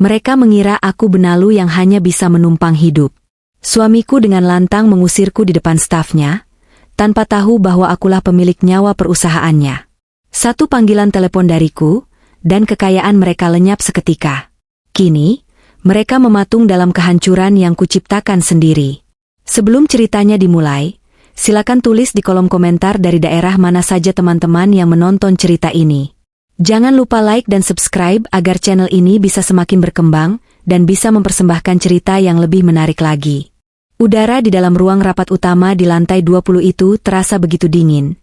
Mereka mengira aku benalu yang hanya bisa menumpang hidup. Suamiku dengan lantang mengusirku di depan stafnya, tanpa tahu bahwa akulah pemilik nyawa perusahaannya. Satu panggilan telepon dariku, dan kekayaan mereka lenyap seketika. Kini, mereka mematung dalam kehancuran yang kuciptakan sendiri. Sebelum ceritanya dimulai, silakan tulis di kolom komentar dari daerah mana saja teman-teman yang menonton cerita ini. Jangan lupa like dan subscribe agar channel ini bisa semakin berkembang dan bisa mempersembahkan cerita yang lebih menarik lagi. Udara di dalam ruang rapat utama di lantai 20 itu terasa begitu dingin,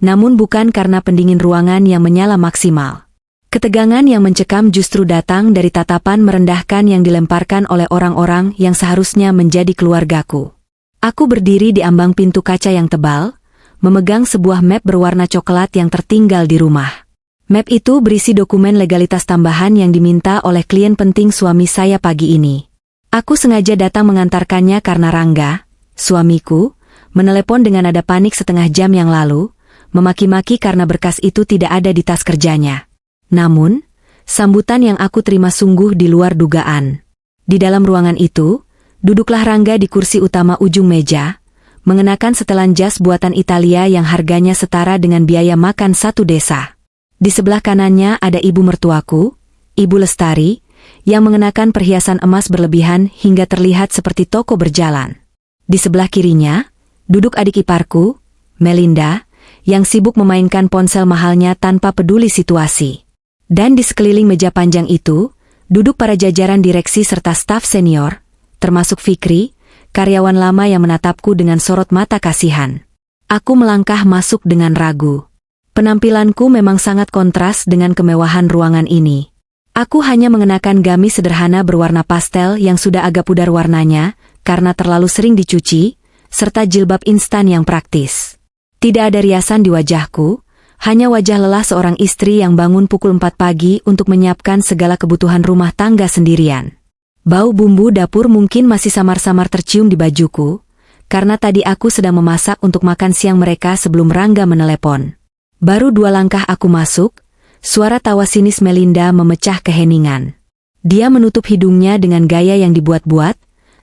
namun bukan karena pendingin ruangan yang menyala maksimal. Ketegangan yang mencekam justru datang dari tatapan merendahkan yang dilemparkan oleh orang-orang yang seharusnya menjadi keluargaku. Aku berdiri di ambang pintu kaca yang tebal, memegang sebuah map berwarna coklat yang tertinggal di rumah. Map itu berisi dokumen legalitas tambahan yang diminta oleh klien penting suami saya pagi ini. Aku sengaja datang mengantarkannya karena Rangga, suamiku, menelepon dengan nada panik setengah jam yang lalu, memaki-maki karena berkas itu tidak ada di tas kerjanya. Namun, sambutan yang aku terima sungguh di luar dugaan. Di dalam ruangan itu, duduklah Rangga di kursi utama ujung meja, mengenakan setelan jas buatan Italia yang harganya setara dengan biaya makan satu desa. Di sebelah kanannya ada ibu mertuaku, Ibu Lestari, yang mengenakan perhiasan emas berlebihan hingga terlihat seperti toko berjalan. Di sebelah kirinya, duduk adik iparku, Melinda, yang sibuk memainkan ponsel mahalnya tanpa peduli situasi. Dan di sekeliling meja panjang itu, duduk para jajaran direksi serta staf senior, termasuk Fikri, karyawan lama yang menatapku dengan sorot mata kasihan. Aku melangkah masuk dengan ragu. Penampilanku memang sangat kontras dengan kemewahan ruangan ini. Aku hanya mengenakan gamis sederhana berwarna pastel yang sudah agak pudar warnanya, karena terlalu sering dicuci, serta jilbab instan yang praktis. Tidak ada riasan di wajahku, hanya wajah lelah seorang istri yang bangun pukul 4 pagi untuk menyiapkan segala kebutuhan rumah tangga sendirian. Bau bumbu dapur mungkin masih samar-samar tercium di bajuku, karena tadi aku sedang memasak untuk makan siang mereka sebelum Rangga menelepon. Baru 2 langkah aku masuk, suara tawa sinis Melinda memecah keheningan. Dia menutup hidungnya dengan gaya yang dibuat-buat,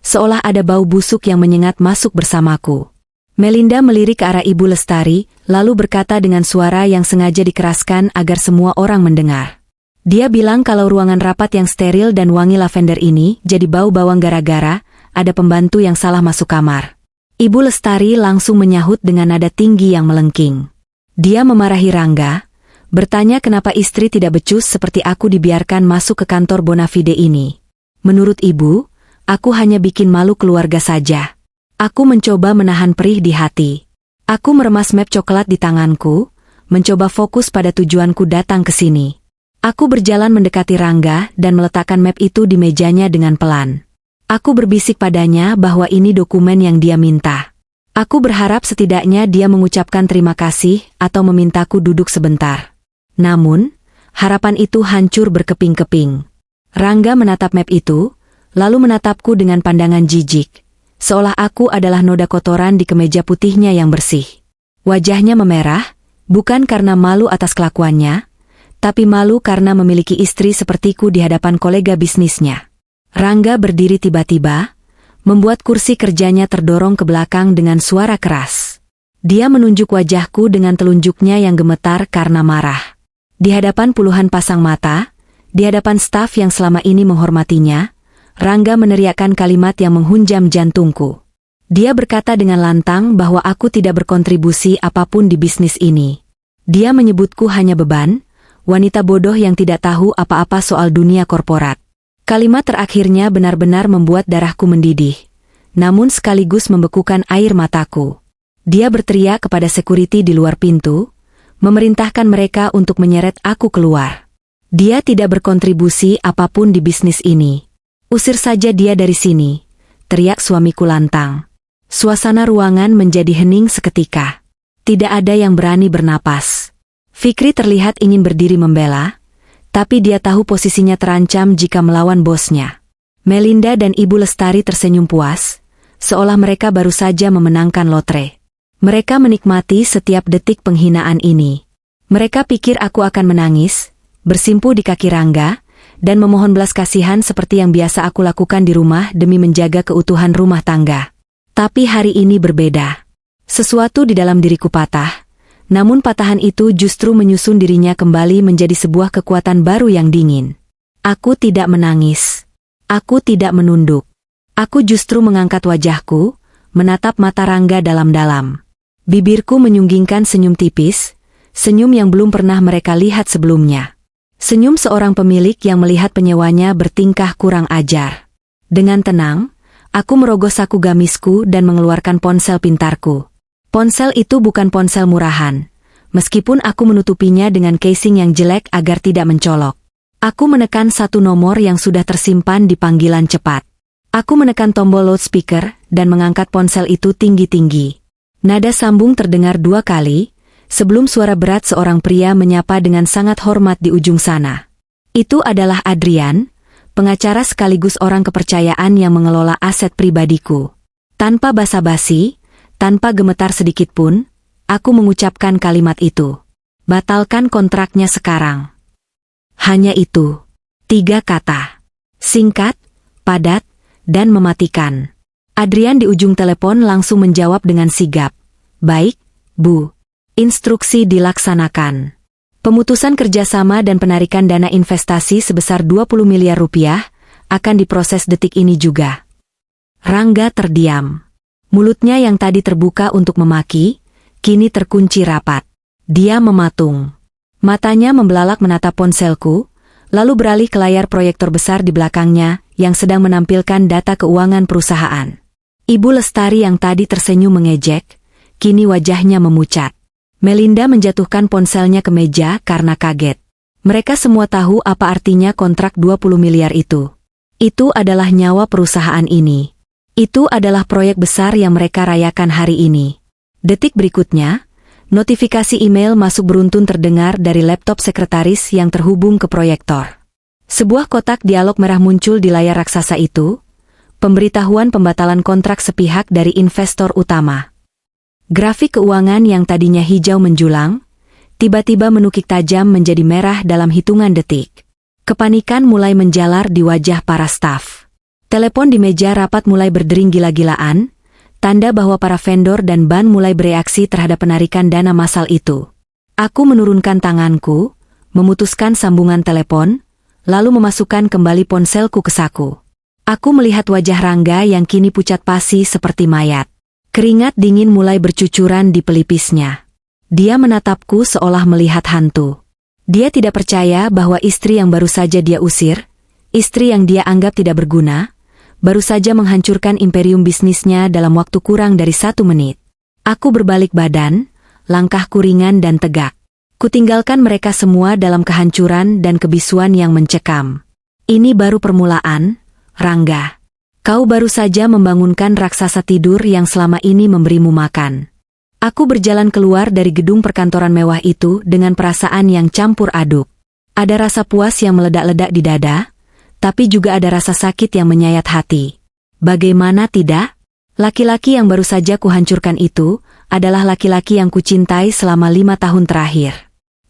seolah ada bau busuk yang menyengat masuk bersamaku. Melinda melirik ke arah Ibu Lestari, lalu berkata dengan suara yang sengaja dikeraskan agar semua orang mendengar. Dia bilang kalau ruangan rapat yang steril dan wangi lavender ini jadi bau bawang gara-gara ada pembantu yang salah masuk kamar. Ibu Lestari langsung menyahut dengan nada tinggi yang melengking. Dia memarahi Rangga, bertanya kenapa istri tidak becus seperti aku dibiarkan masuk ke kantor Bonafide ini. Menurut ibu, aku hanya bikin malu keluarga saja. Aku mencoba menahan perih di hati. Aku meremas map coklat di tanganku, mencoba fokus pada tujuanku datang ke sini. Aku berjalan mendekati Rangga dan meletakkan map itu di mejanya dengan pelan. Aku berbisik padanya bahwa ini dokumen yang dia minta. Aku berharap setidaknya dia mengucapkan terima kasih atau memintaku duduk sebentar. Namun, harapan itu hancur berkeping-keping. Rangga menatap map itu, lalu menatapku dengan pandangan jijik, seolah aku adalah noda kotoran di kemeja putihnya yang bersih. Wajahnya memerah, bukan karena malu atas kelakuannya, tapi malu karena memiliki istri sepertiku di hadapan kolega bisnisnya. Rangga berdiri tiba-tiba, membuat kursi kerjanya terdorong ke belakang dengan suara keras. Dia menunjuk wajahku dengan telunjuknya yang gemetar karena marah. Di hadapan puluhan pasang mata, di hadapan staf yang selama ini menghormatinya, Rangga meneriakkan kalimat yang menghunjam jantungku. Dia berkata dengan lantang bahwa aku tidak berkontribusi apapun di bisnis ini. Dia menyebutku hanya beban, wanita bodoh yang tidak tahu apa-apa soal dunia korporat. Kalimat terakhirnya benar-benar membuat darahku mendidih, namun sekaligus membekukan air mataku. Dia berteriak kepada security di luar pintu, memerintahkan mereka untuk menyeret aku keluar. Dia tidak berkontribusi apapun di bisnis ini. Usir saja dia dari sini, teriak suamiku lantang. Suasana ruangan menjadi hening seketika. Tidak ada yang berani bernapas. Fikri terlihat ingin berdiri membela, tapi dia tahu posisinya terancam jika melawan bosnya. Melinda dan Ibu Lestari tersenyum puas, seolah mereka baru saja memenangkan lotre. Mereka menikmati setiap detik penghinaan ini. Mereka pikir aku akan menangis, bersimpu di kaki Rangga, dan memohon belas kasihan seperti yang biasa aku lakukan di rumah demi menjaga keutuhan rumah tangga. Tapi hari ini berbeda. Sesuatu di dalam diriku patah, namun patahan itu justru menyusun dirinya kembali menjadi sebuah kekuatan baru yang dingin. Aku tidak menangis. Aku tidak menunduk. Aku justru mengangkat wajahku, menatap mata Rangga dalam-dalam. Bibirku menyunggingkan senyum tipis, senyum yang belum pernah mereka lihat sebelumnya. Senyum seorang pemilik yang melihat penyewanya bertingkah kurang ajar. Dengan tenang, aku merogoh saku gamisku dan mengeluarkan ponsel pintarku. Ponsel itu bukan ponsel murahan, meskipun aku menutupinya dengan casing yang jelek agar tidak mencolok. Aku menekan satu nomor yang sudah tersimpan di panggilan cepat. Aku menekan tombol loudspeaker dan mengangkat ponsel itu tinggi-tinggi. Nada sambung terdengar 2 kali, sebelum suara berat seorang pria menyapa dengan sangat hormat di ujung sana. Itu adalah Adrian, pengacara sekaligus orang kepercayaan yang mengelola aset pribadiku. Tanpa basa-basi, tanpa gemetar sedikitpun, aku mengucapkan kalimat itu. Batalkan kontraknya sekarang. Hanya itu. 3 kata. Singkat, padat, dan mematikan. Adrian di ujung telepon langsung menjawab dengan sigap. Baik, Bu. Instruksi dilaksanakan. Pemutusan kerjasama dan penarikan dana investasi sebesar 20 miliar rupiah akan diproses detik ini juga. Rangga terdiam. Mulutnya yang tadi terbuka untuk memaki, kini terkunci rapat. Dia mematung. Matanya membelalak menatap ponselku, lalu beralih ke layar proyektor besar di belakangnya yang sedang menampilkan data keuangan perusahaan. Ibu Lestari yang tadi tersenyum mengejek, kini wajahnya memucat. Melinda menjatuhkan ponselnya ke meja karena kaget. Mereka semua tahu apa artinya kontrak 20 miliar itu. Itu adalah nyawa perusahaan ini. Itu adalah proyek besar yang mereka rayakan hari ini. Detik berikutnya, notifikasi email masuk beruntun terdengar dari laptop sekretaris yang terhubung ke proyektor. Sebuah kotak dialog merah muncul di layar raksasa itu, pemberitahuan pembatalan kontrak sepihak dari investor utama. Grafik keuangan yang tadinya hijau menjulang, tiba-tiba menukik tajam menjadi merah dalam hitungan detik. Kepanikan mulai menjalar di wajah para staf. Telepon di meja rapat mulai berdering gila-gilaan, tanda bahwa para vendor dan ban mulai bereaksi terhadap penarikan dana massal itu. Aku menurunkan tanganku, memutuskan sambungan telepon, lalu memasukkan kembali ponselku ke saku. Aku melihat wajah Rangga yang kini pucat pasi seperti mayat. Keringat dingin mulai bercucuran di pelipisnya. Dia menatapku seolah melihat hantu. Dia tidak percaya bahwa istri yang baru saja dia usir, istri yang dia anggap tidak berguna, baru saja menghancurkan imperium bisnisnya dalam waktu kurang dari 1 menit. Aku berbalik badan, langkahku ringan dan tegak. Kutinggalkan mereka semua dalam kehancuran dan kebisuan yang mencekam. Ini baru permulaan, Rangga. Kau baru saja membangunkan raksasa tidur yang selama ini memberimu makan. Aku berjalan keluar dari gedung perkantoran mewah itu dengan perasaan yang campur aduk. Ada rasa puas yang meledak-ledak di dada, tapi juga ada rasa sakit yang menyayat hati. Bagaimana tidak? Laki-laki yang baru saja kuhancurkan itu adalah laki-laki yang kucintai selama 5 tahun terakhir.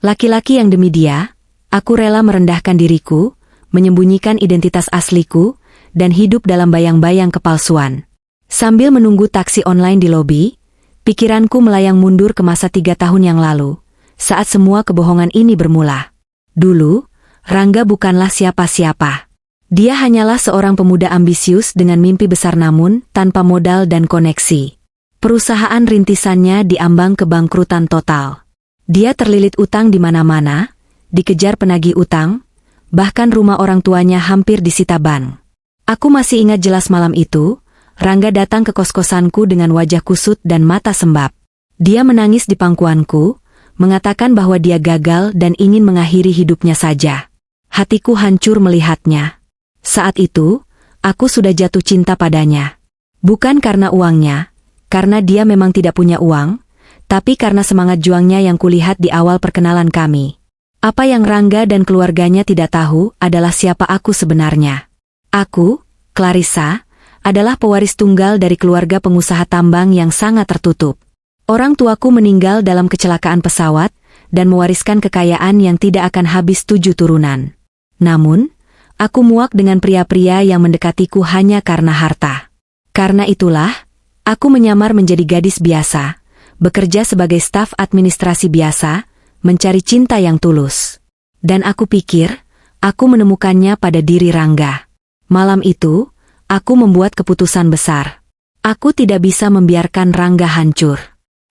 Laki-laki yang demi dia, aku rela merendahkan diriku, menyembunyikan identitas asliku, dan hidup dalam bayang-bayang kepalsuan. Sambil menunggu taksi online di lobi, pikiranku melayang mundur ke masa 3 tahun yang lalu, saat semua kebohongan ini bermula. Dulu, Rangga bukanlah siapa-siapa. Dia hanyalah seorang pemuda ambisius dengan mimpi besar namun tanpa modal dan koneksi. Perusahaan rintisannya diambang kebangkrutan total. Dia terlilit utang di mana-mana, dikejar penagih utang, bahkan rumah orang tuanya hampir disita bank. Aku masih ingat jelas malam itu, Rangga datang ke kos-kosanku dengan wajah kusut dan mata sembab. Dia menangis di pangkuanku, mengatakan bahwa dia gagal dan ingin mengakhiri hidupnya saja. Hatiku hancur melihatnya. Saat itu, aku sudah jatuh cinta padanya. Bukan karena uangnya, karena dia memang tidak punya uang, tapi karena semangat juangnya yang kulihat di awal perkenalan kami. Apa yang Rangga dan keluarganya tidak tahu adalah siapa aku sebenarnya. Aku, Clarissa, adalah pewaris tunggal dari keluarga pengusaha tambang yang sangat tertutup. Orang tuaku meninggal dalam kecelakaan pesawat dan mewariskan kekayaan yang tidak akan habis 7 turunan. Namun, Aku muak dengan pria-pria yang mendekatiku hanya karena harta. Karena itulah, aku menyamar menjadi gadis biasa, bekerja sebagai staf administrasi biasa, mencari cinta yang tulus. Dan aku pikir, aku menemukannya pada diri Rangga. Malam itu, aku membuat keputusan besar. Aku tidak bisa membiarkan Rangga hancur.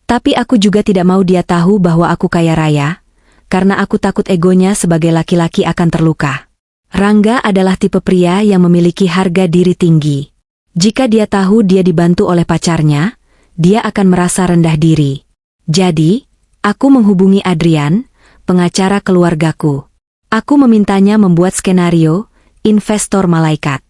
Tapi aku juga tidak mau dia tahu bahwa aku kaya raya, karena aku takut egonya sebagai laki-laki akan terluka. Rangga adalah tipe pria yang memiliki harga diri tinggi. Jika dia tahu dia dibantu oleh pacarnya, dia akan merasa rendah diri. Jadi, aku menghubungi Adrian, pengacara keluargaku. Aku memintanya membuat skenario, investor malaikat.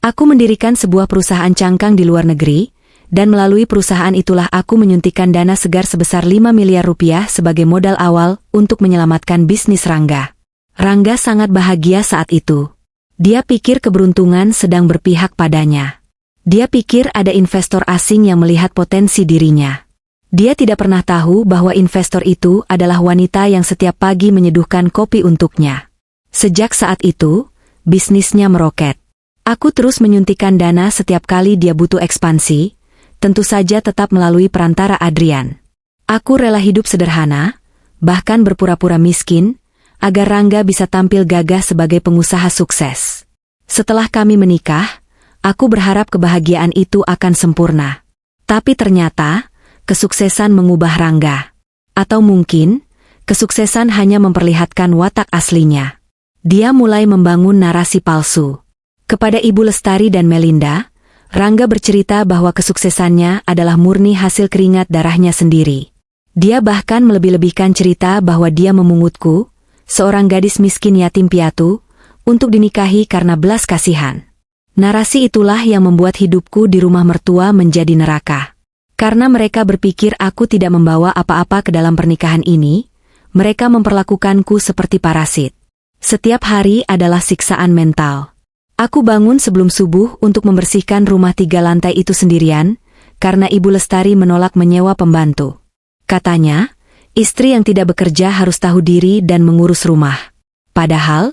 Aku mendirikan sebuah perusahaan cangkang di luar negeri, dan melalui perusahaan itulah aku menyuntikkan dana segar sebesar 5 miliar rupiah sebagai modal awal untuk menyelamatkan bisnis Rangga. Rangga sangat bahagia saat itu. Dia pikir keberuntungan sedang berpihak padanya. Dia pikir ada investor asing yang melihat potensi dirinya. Dia tidak pernah tahu bahwa investor itu adalah wanita yang setiap pagi menyeduhkan kopi untuknya. Sejak saat itu, bisnisnya meroket. Aku terus menyuntikkan dana setiap kali dia butuh ekspansi, tentu saja tetap melalui perantara Adrian. Aku rela hidup sederhana, bahkan berpura-pura miskin, agar Rangga bisa tampil gagah sebagai pengusaha sukses. Setelah kami menikah, aku berharap kebahagiaan itu akan sempurna. Tapi ternyata, kesuksesan mengubah Rangga. Atau mungkin, kesuksesan hanya memperlihatkan watak aslinya. Dia mulai membangun narasi palsu. Kepada Ibu Lestari dan Melinda, Rangga bercerita bahwa kesuksesannya adalah murni hasil keringat darahnya sendiri. Dia bahkan melebih-lebihkan cerita bahwa dia memungutku, seorang gadis miskin yatim piatu, untuk dinikahi karena belas kasihan. Narasi itulah yang membuat hidupku di rumah mertua menjadi neraka. Karena mereka berpikir aku tidak membawa apa-apa ke dalam pernikahan ini, mereka memperlakukanku seperti parasit. Setiap hari adalah siksaan mental. Aku bangun sebelum subuh untuk membersihkan rumah 3 lantai itu sendirian, karena Ibu Lestari menolak menyewa pembantu. Katanya, istri yang tidak bekerja harus tahu diri dan mengurus rumah. Padahal,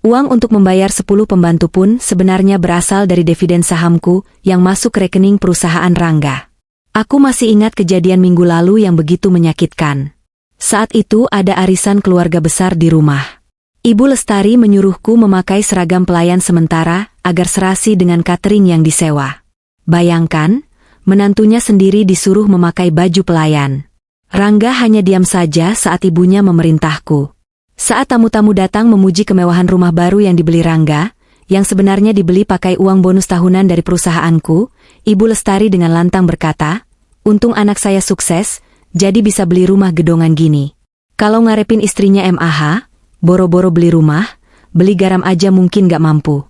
uang untuk membayar 10 pembantu pun sebenarnya berasal dari dividen sahamku yang masuk ke rekening perusahaan Rangga. Aku masih ingat kejadian minggu lalu yang begitu menyakitkan. Saat itu ada arisan keluarga besar di rumah. Ibu Lestari menyuruhku memakai seragam pelayan sementara agar serasi dengan catering yang disewa. Bayangkan, menantunya sendiri disuruh memakai baju pelayan. Rangga hanya diam saja saat ibunya memerintahku. Saat tamu-tamu datang memuji kemewahan rumah baru yang dibeli Rangga, yang sebenarnya dibeli pakai uang bonus tahunan dari perusahaanku, Ibu Lestari dengan lantang berkata, "Untung anak saya sukses, jadi bisa beli rumah gedongan gini. Kalau ngarepin istrinya MAH, boro-boro beli rumah, beli garam aja mungkin gak mampu."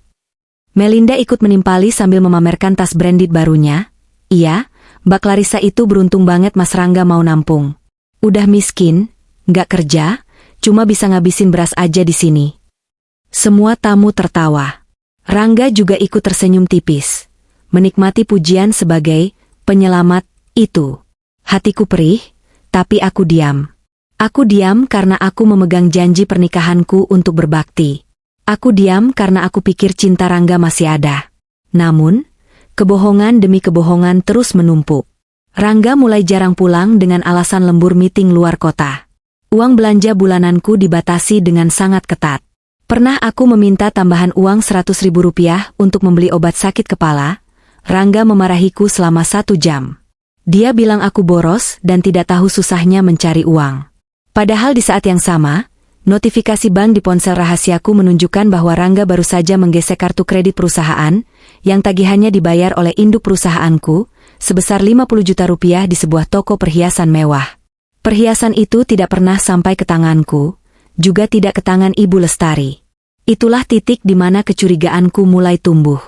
Melinda ikut menimpali sambil memamerkan tas branded barunya. "Iya, Mbak Clarissa itu beruntung banget Mas Rangga mau nampung. Udah miskin, gak kerja, cuma bisa ngabisin beras aja di sini." Semua tamu tertawa. Rangga juga ikut tersenyum tipis, menikmati pujian sebagai penyelamat itu. Hatiku perih, tapi aku diam. Aku diam karena aku memegang janji pernikahanku untuk berbakti. Aku diam karena aku pikir cinta Rangga masih ada. Namun, kebohongan demi kebohongan terus menumpuk. Rangga mulai jarang pulang dengan alasan lembur meeting luar kota. Uang belanja bulananku dibatasi dengan sangat ketat. Pernah aku meminta tambahan uang 100.000 rupiah untuk membeli obat sakit kepala. Rangga memarahiku selama 1 jam. Dia bilang aku boros dan tidak tahu susahnya mencari uang. Padahal di saat yang sama, notifikasi bank di ponsel rahasiaku menunjukkan bahwa Rangga baru saja menggesek kartu kredit perusahaan, yang tagihannya dibayar oleh induk perusahaanku, sebesar 50 juta rupiah di sebuah toko perhiasan mewah. Perhiasan itu tidak pernah sampai ke tanganku, juga tidak ke tangan Ibu Lestari. Itulah titik di mana kecurigaanku mulai tumbuh.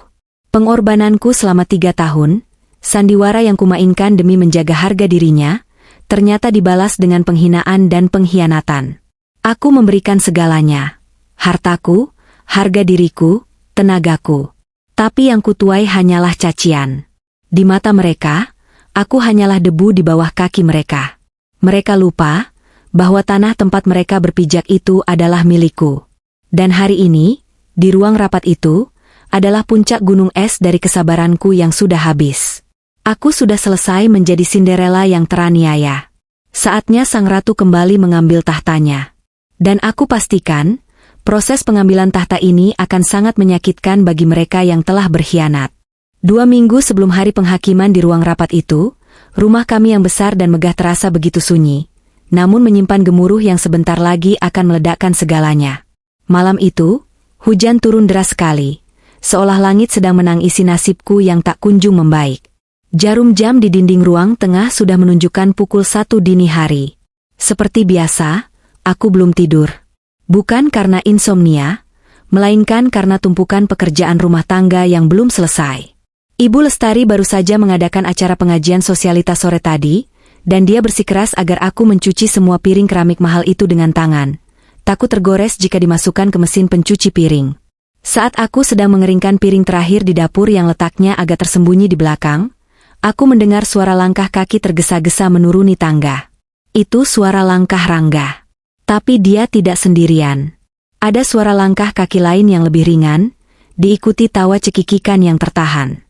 Pengorbananku selama 3 tahun, sandiwara yang kumainkan demi menjaga harga dirinya, ternyata dibalas dengan penghinaan dan pengkhianatan. Aku memberikan segalanya, hartaku, harga diriku, tenagaku. Tapi yang kutuai hanyalah cacian. Di mata mereka, aku hanyalah debu di bawah kaki mereka. Mereka lupa bahwa tanah tempat mereka berpijak itu adalah milikku. Dan hari ini, Di ruang rapat itu, adalah puncak gunung es dari kesabaranku yang sudah habis. Aku sudah selesai menjadi Cinderella yang teraniaya. Saatnya sang ratu kembali mengambil tahtanya. Dan aku pastikan, proses pengambilan tahta ini akan sangat menyakitkan bagi mereka yang telah berkhianat. 2 minggu sebelum hari penghakiman di ruang rapat itu, rumah kami yang besar dan megah terasa begitu sunyi, namun menyimpan gemuruh yang sebentar lagi akan meledakkan segalanya. Malam itu, hujan turun deras sekali, seolah langit sedang menangisi nasibku yang tak kunjung membaik. Jarum jam di dinding ruang tengah sudah menunjukkan pukul 1 dini hari. Seperti biasa, aku belum tidur. Bukan karena insomnia, melainkan karena tumpukan pekerjaan rumah tangga yang belum selesai. Ibu Lestari baru saja mengadakan acara pengajian sosialitas sore tadi, dan dia bersikeras agar aku mencuci semua piring keramik mahal itu dengan tangan. Takut tergores jika dimasukkan ke mesin pencuci piring. Saat aku sedang mengeringkan piring terakhir di dapur yang letaknya agak tersembunyi di belakang, aku mendengar suara langkah kaki tergesa-gesa menuruni tangga. Itu suara langkah Rangga. Tapi dia tidak sendirian. Ada suara langkah kaki lain yang lebih ringan, diikuti tawa cekikikan yang tertahan.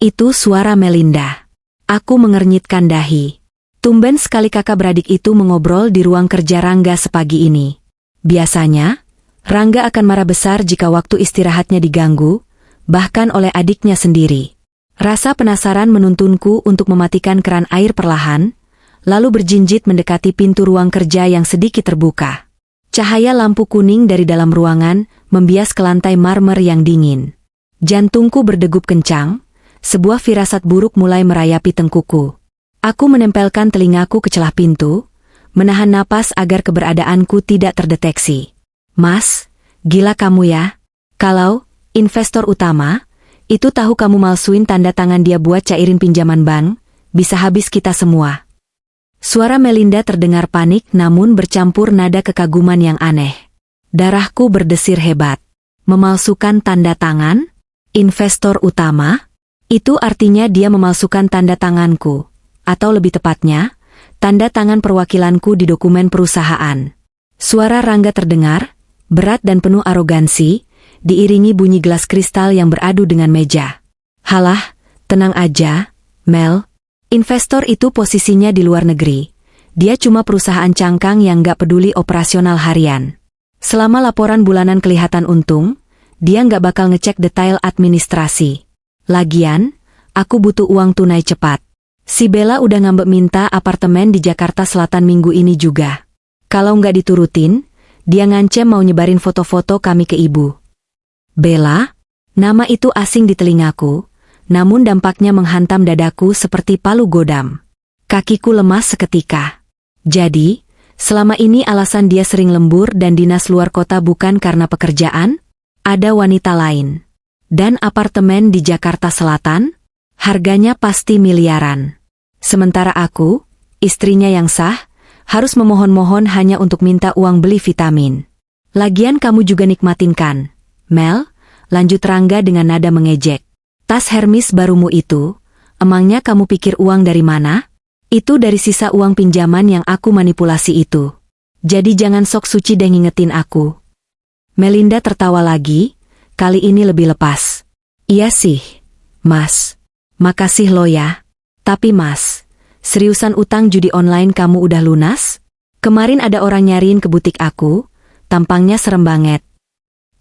Itu suara Melinda. Aku mengernyitkan dahi. Tumben sekali kakak beradik itu mengobrol di ruang kerja Rangga sepagi ini. Biasanya, Rangga akan marah besar jika waktu istirahatnya diganggu, bahkan oleh adiknya sendiri. Rasa penasaran menuntunku untuk mematikan keran air perlahan, lalu berjinjit mendekati pintu ruang kerja yang sedikit terbuka. Cahaya lampu kuning dari dalam ruangan membias ke lantai marmer yang dingin. Jantungku berdegup kencang, sebuah firasat buruk mulai merayapi tengkuku. Aku menempelkan telingaku ke celah pintu, menahan napas agar keberadaanku tidak terdeteksi. Mas, gila kamu ya? Kalau investor utama, itu tahu kamu malsuin tanda tangan dia buat cairin pinjaman bank, bisa habis kita semua. Suara Melinda terdengar panik namun bercampur nada kekaguman yang aneh. Darahku berdesir hebat. Memalsukan tanda tangan? Investor utama? Itu artinya dia memalsukan tanda tanganku. Atau lebih tepatnya, tanda tangan perwakilanku di dokumen perusahaan. Suara Rangga terdengar, berat dan penuh arogansi, diiringi bunyi gelas kristal yang beradu dengan meja. Halah, tenang aja, Mel. Investor itu posisinya di luar negeri. Dia cuma perusahaan cangkang yang gak peduli operasional harian. Selama laporan bulanan kelihatan untung, dia gak bakal ngecek detail administrasi. Lagian, aku butuh uang tunai cepat. Si Bella udah ngambek minta apartemen di Jakarta Selatan minggu ini juga. Kalau nggak diturutin, dia ngancem mau nyebarin foto-foto kami ke ibu. Bella? Nama itu asing di telingaku, namun dampaknya menghantam dadaku seperti palu godam. Kakiku lemas seketika. Jadi, selama ini alasan dia sering lembur dan dinas luar kota bukan karena pekerjaan? Ada wanita lain. Dan apartemen di Jakarta Selatan? Harganya pasti miliaran. Sementara aku, istrinya yang sah, harus memohon-mohon hanya untuk minta uang beli vitamin. Lagian kamu juga nikmatin kan, Mel? Lanjut Rangga dengan nada mengejek. Tas Hermes barumu itu, emangnya kamu pikir uang dari mana? Itu dari sisa uang pinjaman yang aku manipulasi itu. Jadi jangan sok suci deh ngingetin aku. Melinda tertawa lagi, kali ini lebih lepas. Iya sih, Mas. Makasih lo ya. Tapi Mas, seriusan utang judi online kamu udah lunas? Kemarin ada orang nyariin ke butik aku, tampangnya serem banget.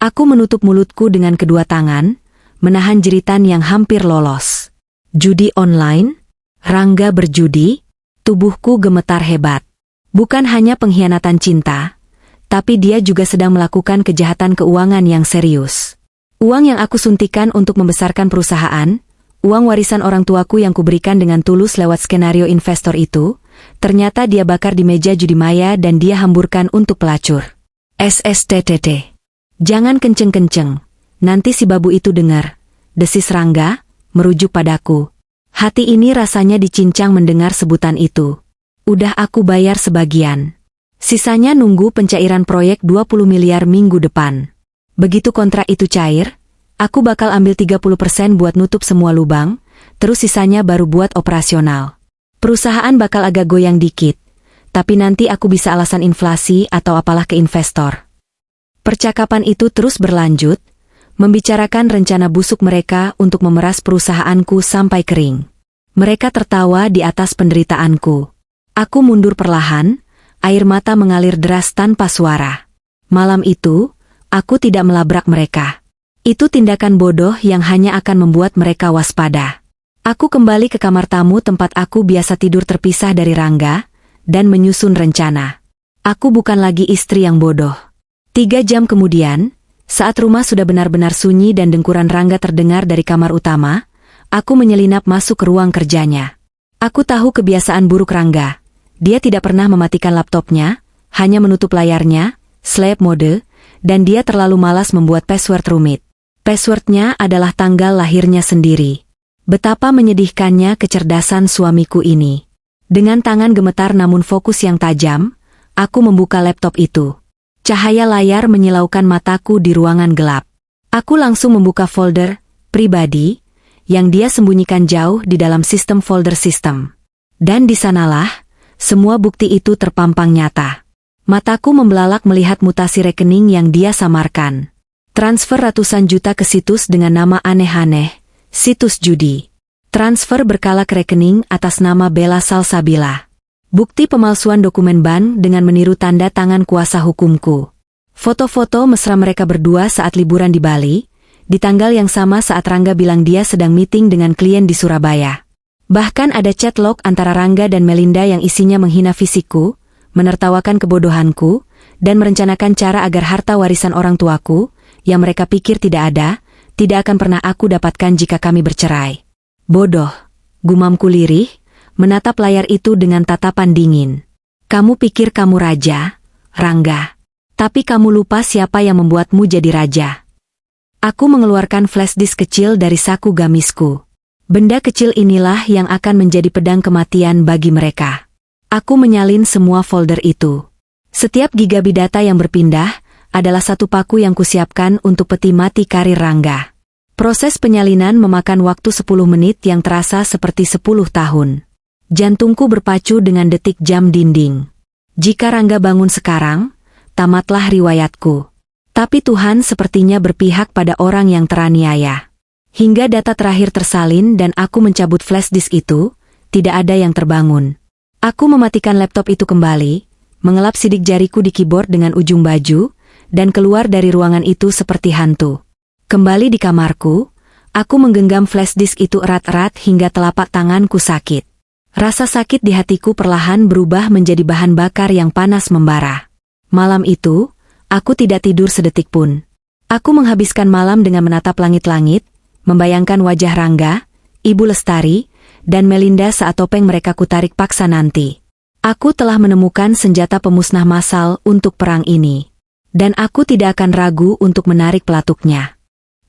Aku menutup mulutku dengan kedua tangan, menahan jeritan yang hampir lolos. Judi online? Rangga berjudi? Tubuhku gemetar hebat. Bukan hanya pengkhianatan cinta, tapi dia juga sedang melakukan kejahatan keuangan yang serius. Uang yang aku suntikan untuk membesarkan perusahaan, uang warisan orang tuaku yang kuberikan dengan tulus lewat skenario investor itu, ternyata dia bakar di meja judi maya dan dia hamburkan untuk pelacur. SSTTT. Jangan kenceng-kenceng, nanti si babu itu dengar, desis Rangga, merujuk padaku. Hati ini rasanya dicincang mendengar sebutan itu. Udah aku bayar sebagian. Sisanya nunggu pencairan proyek 20 miliar minggu depan. Begitu kontrak itu cair, aku bakal ambil 30% buat nutup semua lubang, terus sisanya baru buat operasional. Perusahaan bakal agak goyang dikit, tapi nanti aku bisa alasan inflasi atau apalah ke investor. Percakapan itu terus berlanjut, membicarakan rencana busuk mereka untuk memeras perusahaanku sampai kering. Mereka tertawa di atas penderitaanku. Aku mundur perlahan, air mata mengalir deras tanpa suara. Malam itu, aku tidak melabrak mereka. Itu tindakan bodoh yang hanya akan membuat mereka waspada. Aku kembali ke kamar tamu tempat aku biasa tidur terpisah dari Rangga, dan menyusun rencana. Aku bukan lagi istri yang bodoh. 3 jam kemudian, saat rumah sudah benar-benar sunyi dan dengkuran Rangga terdengar dari kamar utama, aku menyelinap masuk ke ruang kerjanya. Aku tahu kebiasaan buruk Rangga. Dia tidak pernah mematikan laptopnya, hanya menutup layarnya, sleep mode, dan dia terlalu malas membuat password rumit. Passwordnya adalah tanggal lahirnya sendiri. Betapa menyedihkannya kecerdasan suamiku ini. Dengan tangan gemetar namun fokus yang tajam, aku membuka laptop itu. Cahaya layar menyilaukan mataku di ruangan gelap. Aku langsung membuka folder pribadi yang dia sembunyikan jauh di dalam sistem folder sistem. Dan di sanalah semua bukti itu terpampang nyata. Mataku membelalak melihat mutasi rekening yang dia samarkan. Transfer ratusan juta ke situs dengan nama aneh-aneh. Situs judi. Transfer berkala ke rekening atas nama Bella Salsabila. Bukti pemalsuan dokumen bank dengan meniru tanda tangan kuasa hukumku. Foto-foto mesra mereka berdua saat liburan di Bali, di tanggal yang sama saat Rangga bilang dia sedang meeting dengan klien di Surabaya. Bahkan ada chat log antara Rangga dan Melinda yang isinya menghina fisikku, menertawakan kebodohanku, dan merencanakan cara agar harta warisan orang tuaku, yang mereka pikir tidak ada, tidak akan pernah aku dapatkan jika kami bercerai. Bodoh, gumamku lirih, menatap layar itu dengan tatapan dingin. Kamu pikir kamu raja, Rangga. Tapi kamu lupa siapa yang membuatmu jadi raja. Aku mengeluarkan flash disk kecil dari saku gamisku. Benda kecil inilah yang akan menjadi pedang kematian bagi mereka. Aku menyalin semua folder itu. Setiap gigabyte data yang berpindah adalah satu paku yang kusiapkan untuk peti mati karir Rangga. Proses penyalinan memakan waktu 10 menit yang terasa seperti 10 tahun. Jantungku berpacu dengan detik jam dinding. Jika Rangga bangun sekarang, tamatlah riwayatku. Tapi Tuhan sepertinya berpihak pada orang yang teraniaya. Hingga data terakhir tersalin dan aku mencabut flash disk itu, tidak ada yang terbangun. Aku mematikan laptop itu kembali, mengelap sidik jariku di keyboard dengan ujung baju, dan keluar dari ruangan itu seperti hantu. Kembali di kamarku, aku menggenggam flash disk itu erat-erat hingga telapak tanganku sakit. Rasa sakit di hatiku perlahan berubah menjadi bahan bakar yang panas membara. Malam itu, aku tidak tidur sedetik pun. Aku menghabiskan malam dengan menatap langit-langit, membayangkan wajah Rangga, Ibu Lestari, dan Melinda saat topeng mereka kutarik paksa nanti. Aku telah menemukan senjata pemusnah massal untuk perang ini. Dan aku tidak akan ragu untuk menarik pelatuknya.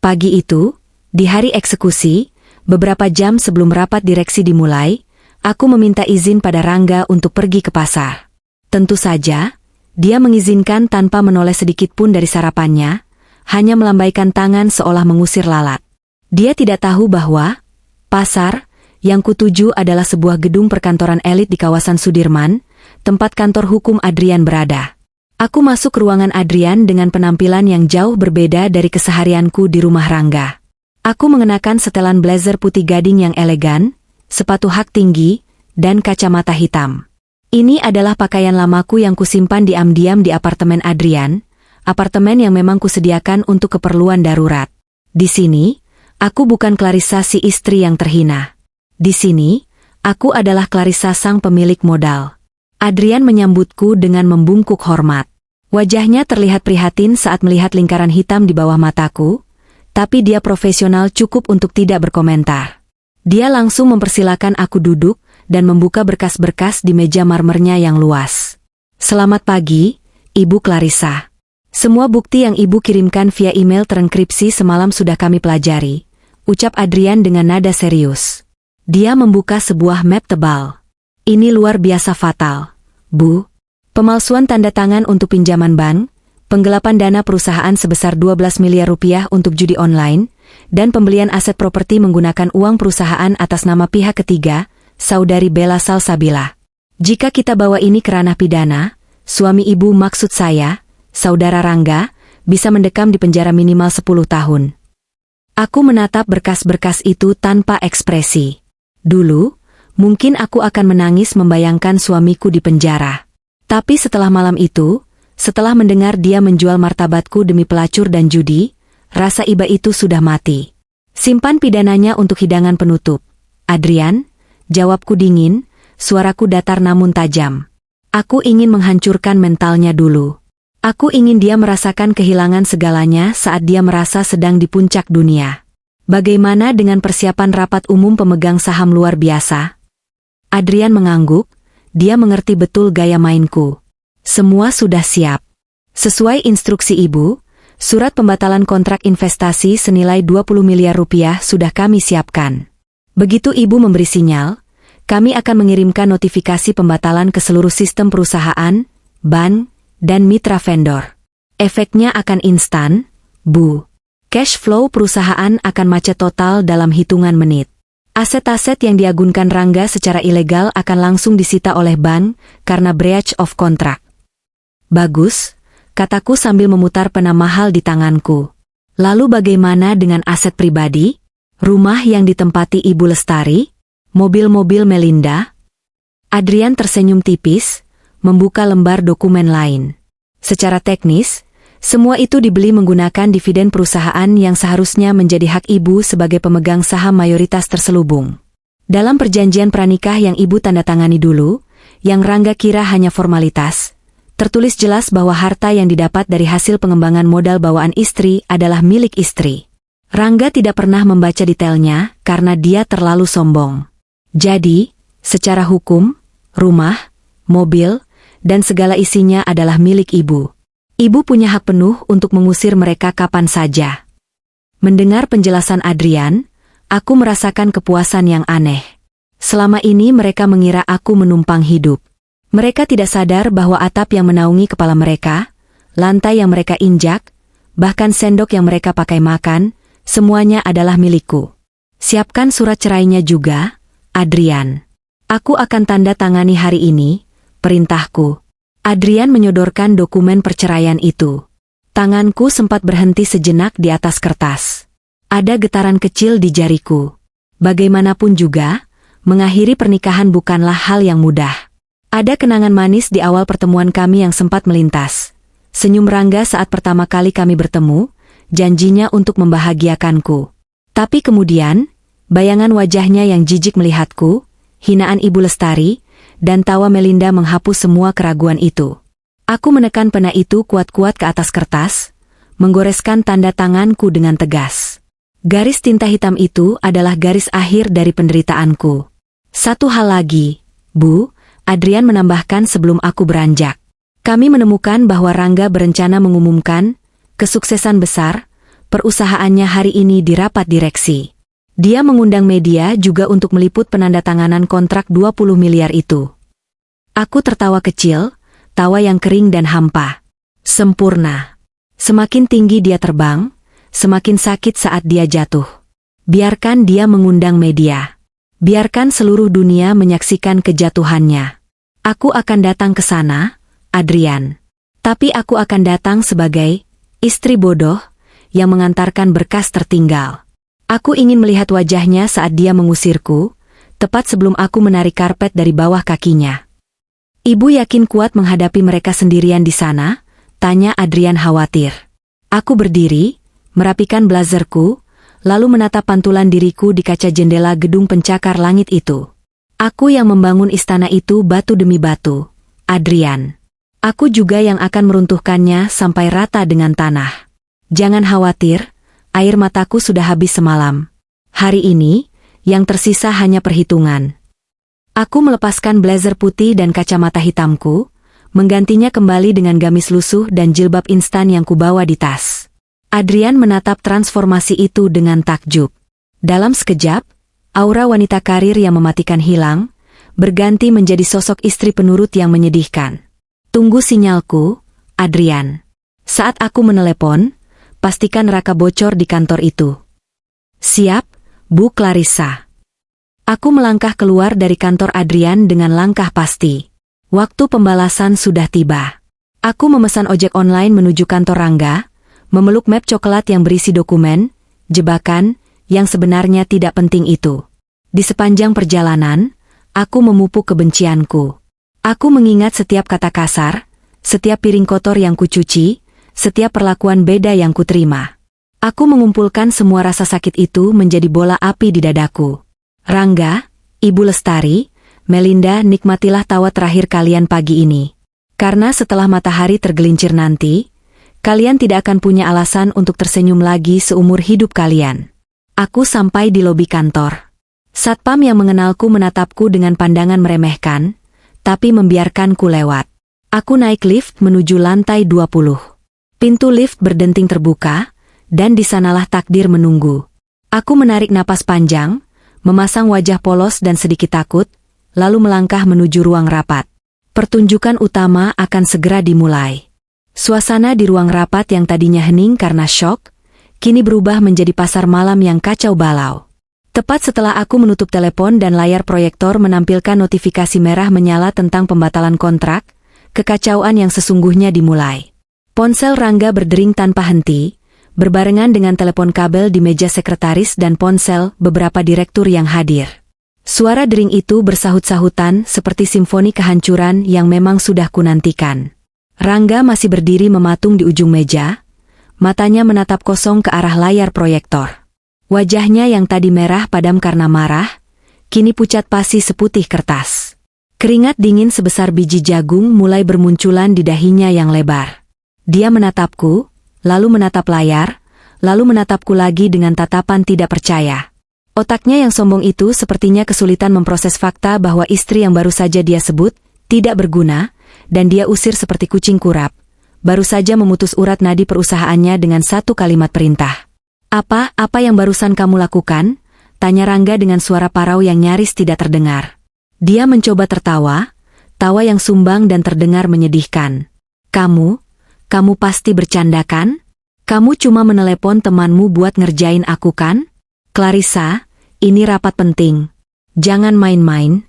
Pagi itu, di hari eksekusi, beberapa jam sebelum rapat direksi dimulai, aku meminta izin pada Rangga untuk pergi ke pasar. Tentu saja, dia mengizinkan tanpa menoleh sedikit pun dari sarapannya, hanya melambaikan tangan seolah mengusir lalat. Dia tidak tahu bahwa pasar yang kutuju adalah sebuah gedung perkantoran elit di kawasan Sudirman, tempat kantor hukum Adrian berada. Aku masuk ke ruangan Adrian dengan penampilan yang jauh berbeda dari keseharianku di rumah Rangga. Aku mengenakan setelan blazer putih gading yang elegan, sepatu hak tinggi, dan kacamata hitam. Ini adalah pakaian lamaku yang kusimpan diam-diam di apartemen Adrian, apartemen yang memang kusediakan untuk keperluan darurat. Di sini, aku bukan Clarissa si istri yang terhina. Di sini, aku adalah Clarissa sang pemilik modal. Adrian menyambutku dengan membungkuk hormat. Wajahnya terlihat prihatin saat melihat lingkaran hitam di bawah mataku, tapi dia profesional cukup untuk tidak berkomentar. Dia langsung mempersilakan aku duduk dan membuka berkas-berkas di meja marmernya yang luas. Selamat pagi, Ibu Clarissa. Semua bukti yang Ibu kirimkan via email terenkripsi semalam sudah kami pelajari, ucap Adrian dengan nada serius. Dia membuka sebuah map tebal. Ini luar biasa fatal, Bu. Pemalsuan tanda tangan untuk pinjaman bank, penggelapan dana perusahaan sebesar 12 miliar rupiah untuk judi online, dan pembelian aset properti menggunakan uang perusahaan atas nama pihak ketiga, Saudari Bella Salsabila. Jika kita bawa ini ke ranah pidana, suami Ibu maksud saya, Saudara Rangga, bisa mendekam di penjara minimal 10 tahun. Aku menatap berkas-berkas itu tanpa ekspresi. Dulu, mungkin aku akan menangis membayangkan suamiku di penjara. Tapi setelah malam itu, setelah mendengar dia menjual martabatku demi pelacur dan judi, rasa iba itu sudah mati. Simpan pidananya untuk hidangan penutup. Adrian, jawabku dingin, suaraku datar namun tajam. Aku ingin menghancurkan mentalnya dulu. Aku ingin dia merasakan kehilangan segalanya saat dia merasa sedang di puncak dunia. Bagaimana dengan persiapan rapat umum pemegang saham luar biasa? Adrian mengangguk, dia mengerti betul gaya mainku. Semua sudah siap. Sesuai instruksi ibu, surat pembatalan kontrak investasi senilai 20 miliar rupiah sudah kami siapkan. Begitu ibu memberi sinyal, kami akan mengirimkan notifikasi pembatalan ke seluruh sistem perusahaan, bank, dan mitra vendor. Efeknya akan instan, Bu. Cash flow perusahaan akan macet total dalam hitungan menit. Aset-aset yang diagunkan Rangga secara ilegal akan langsung disita oleh bank karena breach of contract. Bagus, kataku sambil memutar pena mahal di tanganku. Lalu bagaimana dengan aset pribadi? Rumah yang ditempati Ibu Lestari? Mobil-mobil Melinda? Adrian tersenyum tipis, membuka lembar dokumen lain. Secara teknis, semua itu dibeli menggunakan dividen perusahaan yang seharusnya menjadi hak ibu sebagai pemegang saham mayoritas terselubung. Dalam perjanjian pranikah yang ibu tanda tangani dulu, yang Rangga kira hanya formalitas, tertulis jelas bahwa harta yang didapat dari hasil pengembangan modal bawaan istri adalah milik istri. Rangga tidak pernah membaca detailnya karena dia terlalu sombong. Jadi, secara hukum, rumah, mobil, dan segala isinya adalah milik ibu. Ibu punya hak penuh untuk mengusir mereka kapan saja. Mendengar penjelasan Adrian, aku merasakan kepuasan yang aneh. Selama ini mereka mengira aku menumpang hidup. Mereka tidak sadar bahwa atap yang menaungi kepala mereka, lantai yang mereka injak, bahkan sendok yang mereka pakai makan, semuanya adalah milikku. Siapkan surat cerainya juga, Adrian. Aku akan tanda tangani hari ini, perintahku. Adrian menyodorkan dokumen perceraian itu. Tanganku sempat berhenti sejenak di atas kertas. Ada getaran kecil di jariku. Bagaimanapun juga, mengakhiri pernikahan bukanlah hal yang mudah. Ada kenangan manis di awal pertemuan kami yang sempat melintas. Senyum Rangga saat pertama kali kami bertemu, janjinya untuk membahagiakanku. Tapi kemudian, bayangan wajahnya yang jijik melihatku, hinaan Ibu Lestari, dan tawa Melinda menghapus semua keraguan itu. Aku menekan pena itu kuat-kuat ke atas kertas, menggoreskan tanda tanganku dengan tegas. Garis tinta hitam itu adalah garis akhir dari penderitaanku. Satu hal lagi, Bu, Adrian menambahkan sebelum aku beranjak. Kami menemukan bahwa Rangga berencana mengumumkan kesuksesan besar perusahaannya hari ini di rapat direksi. Dia mengundang media juga untuk meliput penandatanganan kontrak 20 miliar itu. Aku tertawa kecil, tawa yang kering dan hampa. Sempurna. Semakin tinggi dia terbang, semakin sakit saat dia jatuh. Biarkan dia mengundang media. Biarkan seluruh dunia menyaksikan kejatuhannya. Aku akan datang ke sana, Adrian. Tapi aku akan datang sebagai istri bodoh yang mengantarkan berkas tertinggal. Aku ingin melihat wajahnya saat dia mengusirku, tepat sebelum aku menarik karpet dari bawah kakinya. Ibu yakin kuat menghadapi mereka sendirian di sana? Tanya Adrian khawatir. Aku berdiri, merapikan blazerku, lalu menatap pantulan diriku di kaca jendela gedung pencakar langit itu. Aku yang membangun istana itu batu demi batu, Adrian. Aku juga yang akan meruntuhkannya sampai rata dengan tanah. Jangan khawatir, air mataku sudah habis semalam. Hari ini, yang tersisa hanya perhitungan. Aku melepaskan blazer putih dan kacamata hitamku, menggantinya kembali dengan gamis lusuh dan jilbab instan yang kubawa di tas. Adrian menatap transformasi itu dengan takjub. Dalam sekejap, aura wanita karir yang mematikan hilang, berganti menjadi sosok istri penurut yang menyedihkan. Tunggu sinyalku, Adrian. Saat aku menelepon, pastikan Raka bocor di kantor itu. Siap, Bu Clarissa. Aku melangkah keluar dari kantor Adrian dengan langkah pasti. Waktu pembalasan sudah tiba. Aku memesan ojek online menuju kantor Rangga, memeluk map coklat yang berisi dokumen, jebakan, yang sebenarnya tidak penting itu. Di sepanjang perjalanan, aku memupuk kebencianku. Aku mengingat setiap kata kasar, setiap piring kotor yang kucuci, setiap perlakuan beda yang kuterima. Aku mengumpulkan semua rasa sakit itu menjadi bola api di dadaku. Rangga, Ibu Lestari, Melinda, nikmatilah tawa terakhir kalian pagi ini. Karena setelah matahari tergelincir nanti, kalian tidak akan punya alasan untuk tersenyum lagi seumur hidup kalian. Aku sampai di lobi kantor. Satpam yang mengenalku menatapku dengan pandangan meremehkan, tapi membiarkanku lewat. Aku naik lift menuju lantai 20. Pintu lift berdenting terbuka, dan di sanalah takdir menunggu. Aku menarik napas panjang, memasang wajah polos dan sedikit takut, lalu melangkah menuju ruang rapat. Pertunjukan utama akan segera dimulai. Suasana di ruang rapat yang tadinya hening karena syok, kini berubah menjadi pasar malam yang kacau balau. Tepat setelah aku menutup telepon dan layar proyektor menampilkan notifikasi merah menyala tentang pembatalan kontrak, kekacauan yang sesungguhnya dimulai. Ponsel Rangga berdering tanpa henti, berbarengan dengan telepon kabel di meja sekretaris dan ponsel beberapa direktur yang hadir. Suara dering itu bersahut-sahutan seperti simfoni kehancuran yang memang sudah kunantikan. Rangga masih berdiri mematung di ujung meja, matanya menatap kosong ke arah layar proyektor. Wajahnya yang tadi merah padam karena marah, kini pucat pasi seputih kertas. Keringat dingin sebesar biji jagung mulai bermunculan di dahinya yang lebar. Dia menatapku, lalu menatap layar, lalu menatapku lagi dengan tatapan tidak percaya. Otaknya yang sombong itu sepertinya kesulitan memproses fakta bahwa istri yang baru saja dia sebut tidak berguna, dan dia usir seperti kucing kurap. Baru saja memutus urat nadi perusahaannya dengan satu kalimat perintah. Apa yang barusan kamu lakukan? Tanya Rangga dengan suara parau yang nyaris tidak terdengar. Dia mencoba tertawa, tawa yang sumbang dan terdengar menyedihkan. Kamu pasti bercanda kan? Kamu cuma menelepon temanmu buat ngerjain aku kan? Clarissa, ini rapat penting. Jangan main-main.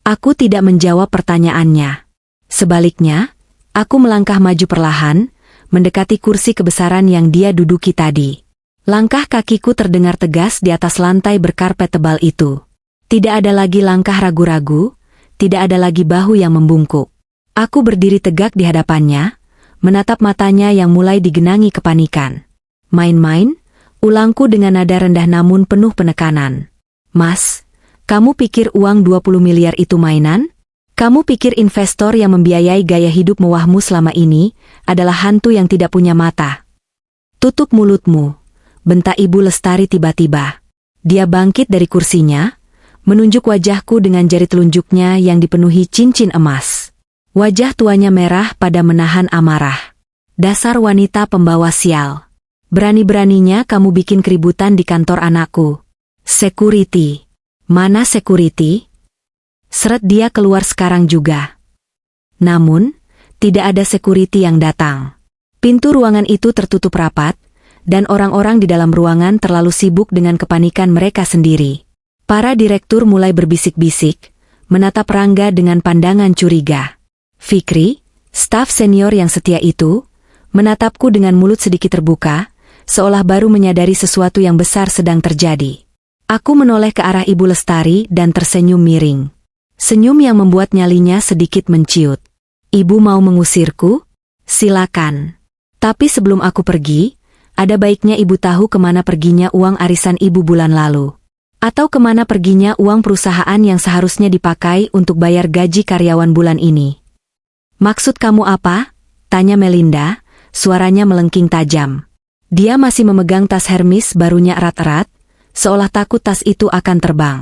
Aku tidak menjawab pertanyaannya. Sebaliknya, aku melangkah maju perlahan, mendekati kursi kebesaran yang dia duduki tadi. Langkah kakiku terdengar tegas di atas lantai berkarpet tebal itu. Tidak ada lagi langkah ragu-ragu, tidak ada lagi bahu yang membungkuk. Aku berdiri tegak di hadapannya, menatap matanya yang mulai digenangi kepanikan. Main-main? Ulangku dengan nada rendah namun penuh penekanan. Mas, kamu pikir uang 20 miliar itu mainan? Kamu pikir investor yang membiayai gaya hidup mewahmu selama ini adalah hantu yang tidak punya mata? Tutup mulutmu, bentak Ibu Lestari tiba-tiba. Dia bangkit dari kursinya, menunjuk wajahku dengan jari telunjuknya yang dipenuhi cincin emas. Wajah tuanya merah pada menahan amarah. Dasar wanita pembawa sial. Berani-beraninya kamu bikin keributan di kantor anakku. Security. Mana security? Seret dia keluar sekarang juga. Namun, tidak ada security yang datang. Pintu ruangan itu tertutup rapat, dan orang-orang di dalam ruangan terlalu sibuk dengan kepanikan mereka sendiri. Para direktur mulai berbisik-bisik, menatap Rangga dengan pandangan curiga. Fikri, staf senior yang setia itu, menatapku dengan mulut sedikit terbuka, seolah baru menyadari sesuatu yang besar sedang terjadi. Aku menoleh ke arah Ibu Lestari dan tersenyum miring. Senyum yang membuat nyalinya sedikit menciut. Ibu mau mengusirku? Silakan. Tapi sebelum aku pergi, ada baiknya ibu tahu kemana perginya uang arisan ibu bulan lalu. Atau kemana perginya uang perusahaan yang seharusnya dipakai untuk bayar gaji karyawan bulan ini. Maksud kamu apa? Tanya Melinda, suaranya melengking tajam. Dia masih memegang tas Hermes barunya erat-erat, seolah takut tas itu akan terbang.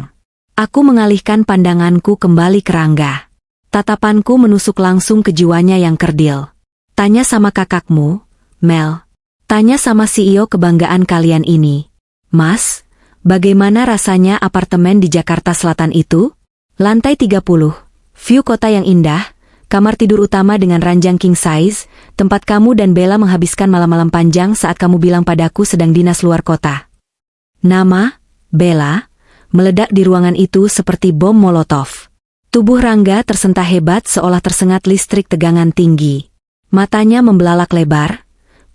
Aku mengalihkan pandanganku kembali ke Rangga. Tatapanku menusuk langsung ke jiwanya yang kerdil. Tanya sama kakakmu, Mel. Tanya sama CEO kebanggaan kalian ini. Mas, bagaimana rasanya apartemen di Jakarta Selatan itu? Lantai 30, view kota yang indah, kamar tidur utama dengan ranjang king size, tempat kamu dan Bella menghabiskan malam-malam panjang saat kamu bilang padaku sedang dinas luar kota. Nama, Bella, meledak di ruangan itu seperti bom molotov. Tubuh Rangga tersentak hebat seolah tersengat listrik tegangan tinggi. Matanya membelalak lebar,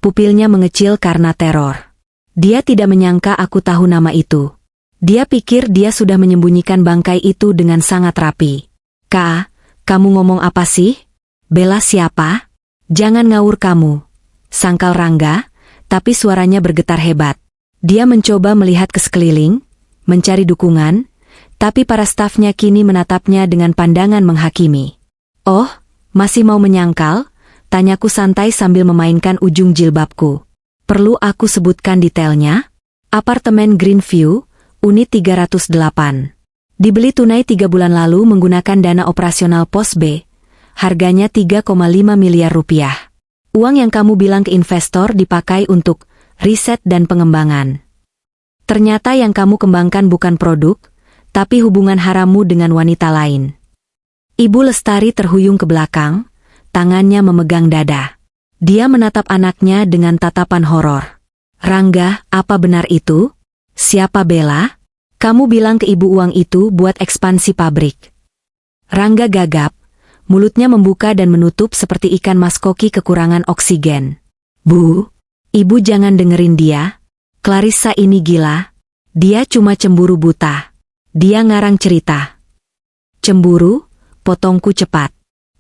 Pupilnya mengecil karena teror. Dia tidak menyangka aku tahu nama itu. Dia pikir dia sudah menyembunyikan bangkai itu dengan sangat rapi. "Kak, kamu ngomong apa sih? Bella siapa? Jangan ngawur kamu," sangkal Rangga, tapi suaranya bergetar hebat. Dia mencoba melihat ke sekeliling, mencari dukungan, tapi para stafnya kini menatapnya dengan pandangan menghakimi. "Oh, masih mau menyangkal?" tanyaku santai sambil memainkan ujung jilbabku. "Perlu aku sebutkan detailnya?" Apartemen Greenview, unit 308. Dibeli tunai 3 bulan lalu menggunakan dana operasional Pos B. Harganya 3,5 miliar rupiah. Uang yang kamu bilang ke investor dipakai untuk riset dan pengembangan. Ternyata yang kamu kembangkan bukan produk, tapi hubungan harammu dengan wanita lain. Ibu Lestari terhuyung ke belakang, tangannya memegang dada. Dia menatap anaknya dengan tatapan horor. "Rangga, apa benar itu? Siapa Bella? Kamu bilang ke ibu uang itu buat ekspansi pabrik." Rangga gagap, mulutnya membuka dan menutup seperti ikan mas koki kekurangan oksigen. "Bu, ibu jangan dengerin dia. Clarissa ini gila. Dia cuma cemburu buta." Dia ngarang cerita. "Cemburu?" potongku cepat.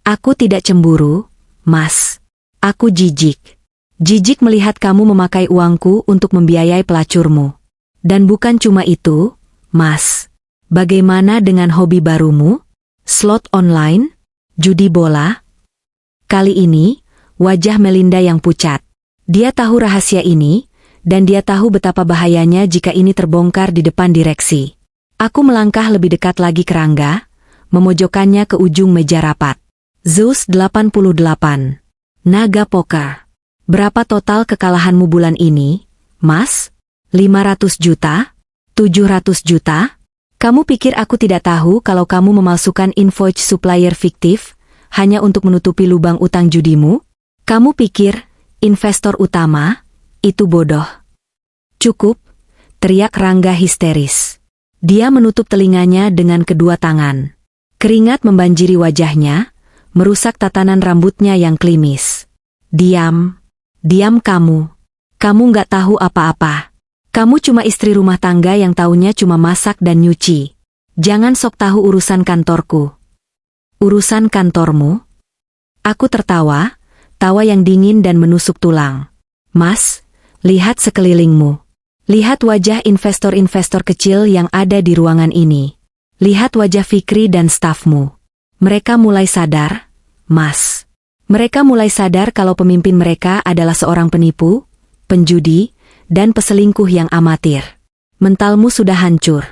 "Aku tidak cemburu, Mas. Aku jijik. Jijik melihat kamu memakai uangku untuk membiayai pelacurmu. Dan bukan cuma itu, Mas. Bagaimana dengan hobi barumu? Slot online? Judi bola?" Kali ini, wajah Melinda yang pucat. Dia tahu rahasia ini, dan dia tahu betapa bahayanya jika ini terbongkar di depan direksi. Aku melangkah lebih dekat lagi ke Rangga, memojokkannya ke ujung meja rapat. "Zeus 88. Naga Poker. Berapa total kekalahanmu bulan ini, Mas? 500 juta? 700 juta? Kamu pikir aku tidak tahu kalau kamu memalsukan invoice supplier fiktif hanya untuk menutupi lubang utang judimu? Kamu pikir investor utama itu bodoh?" "Cukup," teriak Rangga histeris. Dia menutup telinganya dengan kedua tangan. Keringat membanjiri wajahnya, merusak tatanan rambutnya yang klimis. "Diam. Diam kamu. Kamu nggak tahu apa-apa. Kamu cuma istri rumah tangga yang taunya cuma masak dan nyuci. Jangan sok tahu urusan kantorku." "Urusan kantormu?" Aku tertawa, tawa yang dingin dan menusuk tulang. "Mas, lihat sekelilingmu. Lihat wajah investor-investor kecil yang ada di ruangan ini. Lihat wajah Fikri dan stafmu. Mereka mulai sadar, Mas. Mereka mulai sadar kalau pemimpin mereka adalah seorang penipu, penjudi, dan peselingkuh yang amatir. Mentalmu sudah hancur.